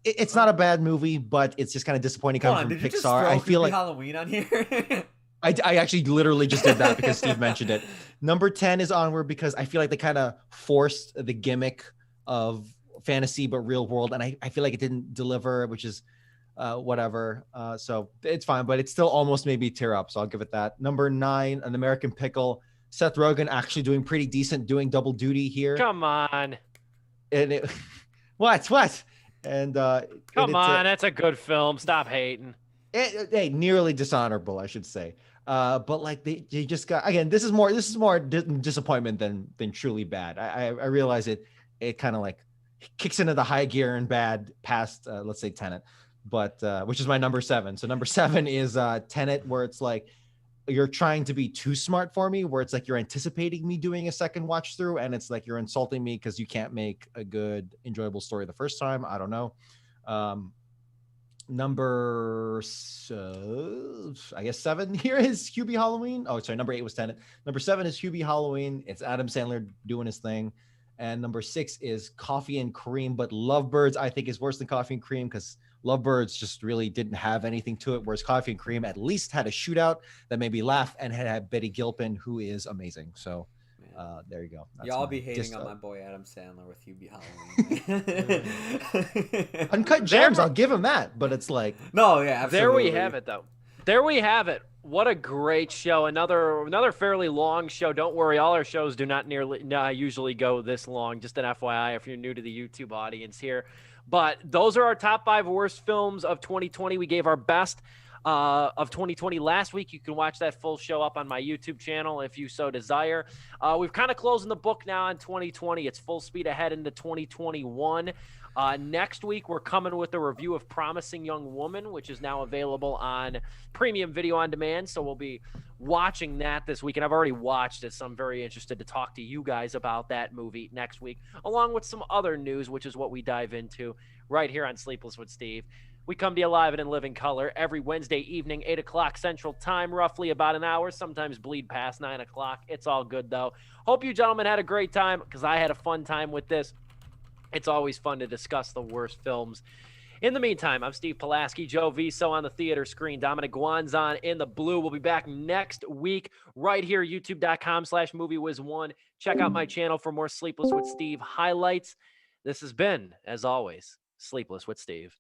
it's not a bad movie, but it's just kind of disappointing coming from Pixar. I feel like Halloween on here. I actually literally just did that because Steve mentioned it. Number 10 is Onward because I feel like they kind of forced the gimmick of fantasy but real world, and I feel like it didn't deliver, which is whatever. So it's fine, but it still almost made me tear up. So I'll give it that. Number 9, An American Pickle. Seth Rogen actually doing pretty decent, doing double duty here. Come on. And what? And come on, that's a good film. Stop hating. Hey, nearly dishonorable, I should say. But like they just got, again, this is more disappointment than truly bad. I realize it kind of like kicks into the high gear and bad past let's say Tenet. But which is my number 7. So number 7 is Tenet, where it's like you're trying to be too smart for me, where it's like you're anticipating me doing a second watch through, and it's like you're insulting me because you can't make a good, enjoyable story the first time. I don't know. Number, I guess 7 here is Hubie Halloween. Oh, sorry, number 8 was Tenet. Number 7 is Hubie Halloween. It's Adam Sandler doing his thing. And number 6 is Coffee and Cream. But Lovebirds, I think, is worse than Coffee and Cream because Lovebirds just really didn't have anything to it, whereas Coffee and Cream at least had a shootout that made me laugh and had Betty Gilpin, who is amazing. So there you go. Y'all be hating on my boy Adam Sandler with Hubie Halloween. Uncut Gems, I'll give him that, but it's like no, yeah, absolutely. There we have it, though. There we have it. What a great show! Another fairly long show. Don't worry, all our shows do not usually go this long. Just an FYI, if you're new to the YouTube audience here. But those are our top 5 worst films of 2020. We gave our best of 2020 last week. You can watch that full show up on my YouTube channel if you so desire. We've kind of closing the book now on 2020. It's full speed ahead into 2021. Next week, we're coming with a review of Promising Young Woman, which is now available on premium video on demand. So we'll be watching that this week. And I've already watched it, so I'm very interested to talk to you guys about that movie next week, along with some other news, which is what we dive into right here on Sleepless with Steve. We come to you live and in living color every Wednesday evening, 8 o'clock Central Time, roughly about an hour, sometimes bleed past 9 o'clock. It's all good, though. Hope you gentlemen had a great time, because I had a fun time with this. It's always fun to discuss the worst films. In the meantime, I'm Steve Pulaski, Joe Viso on the theater screen, Dominic Guanzon in the blue. We'll be back next week right here, youtube.com/MovieWiz1. Check out my channel for more Sleepless with Steve highlights. This has been, as always, Sleepless with Steve.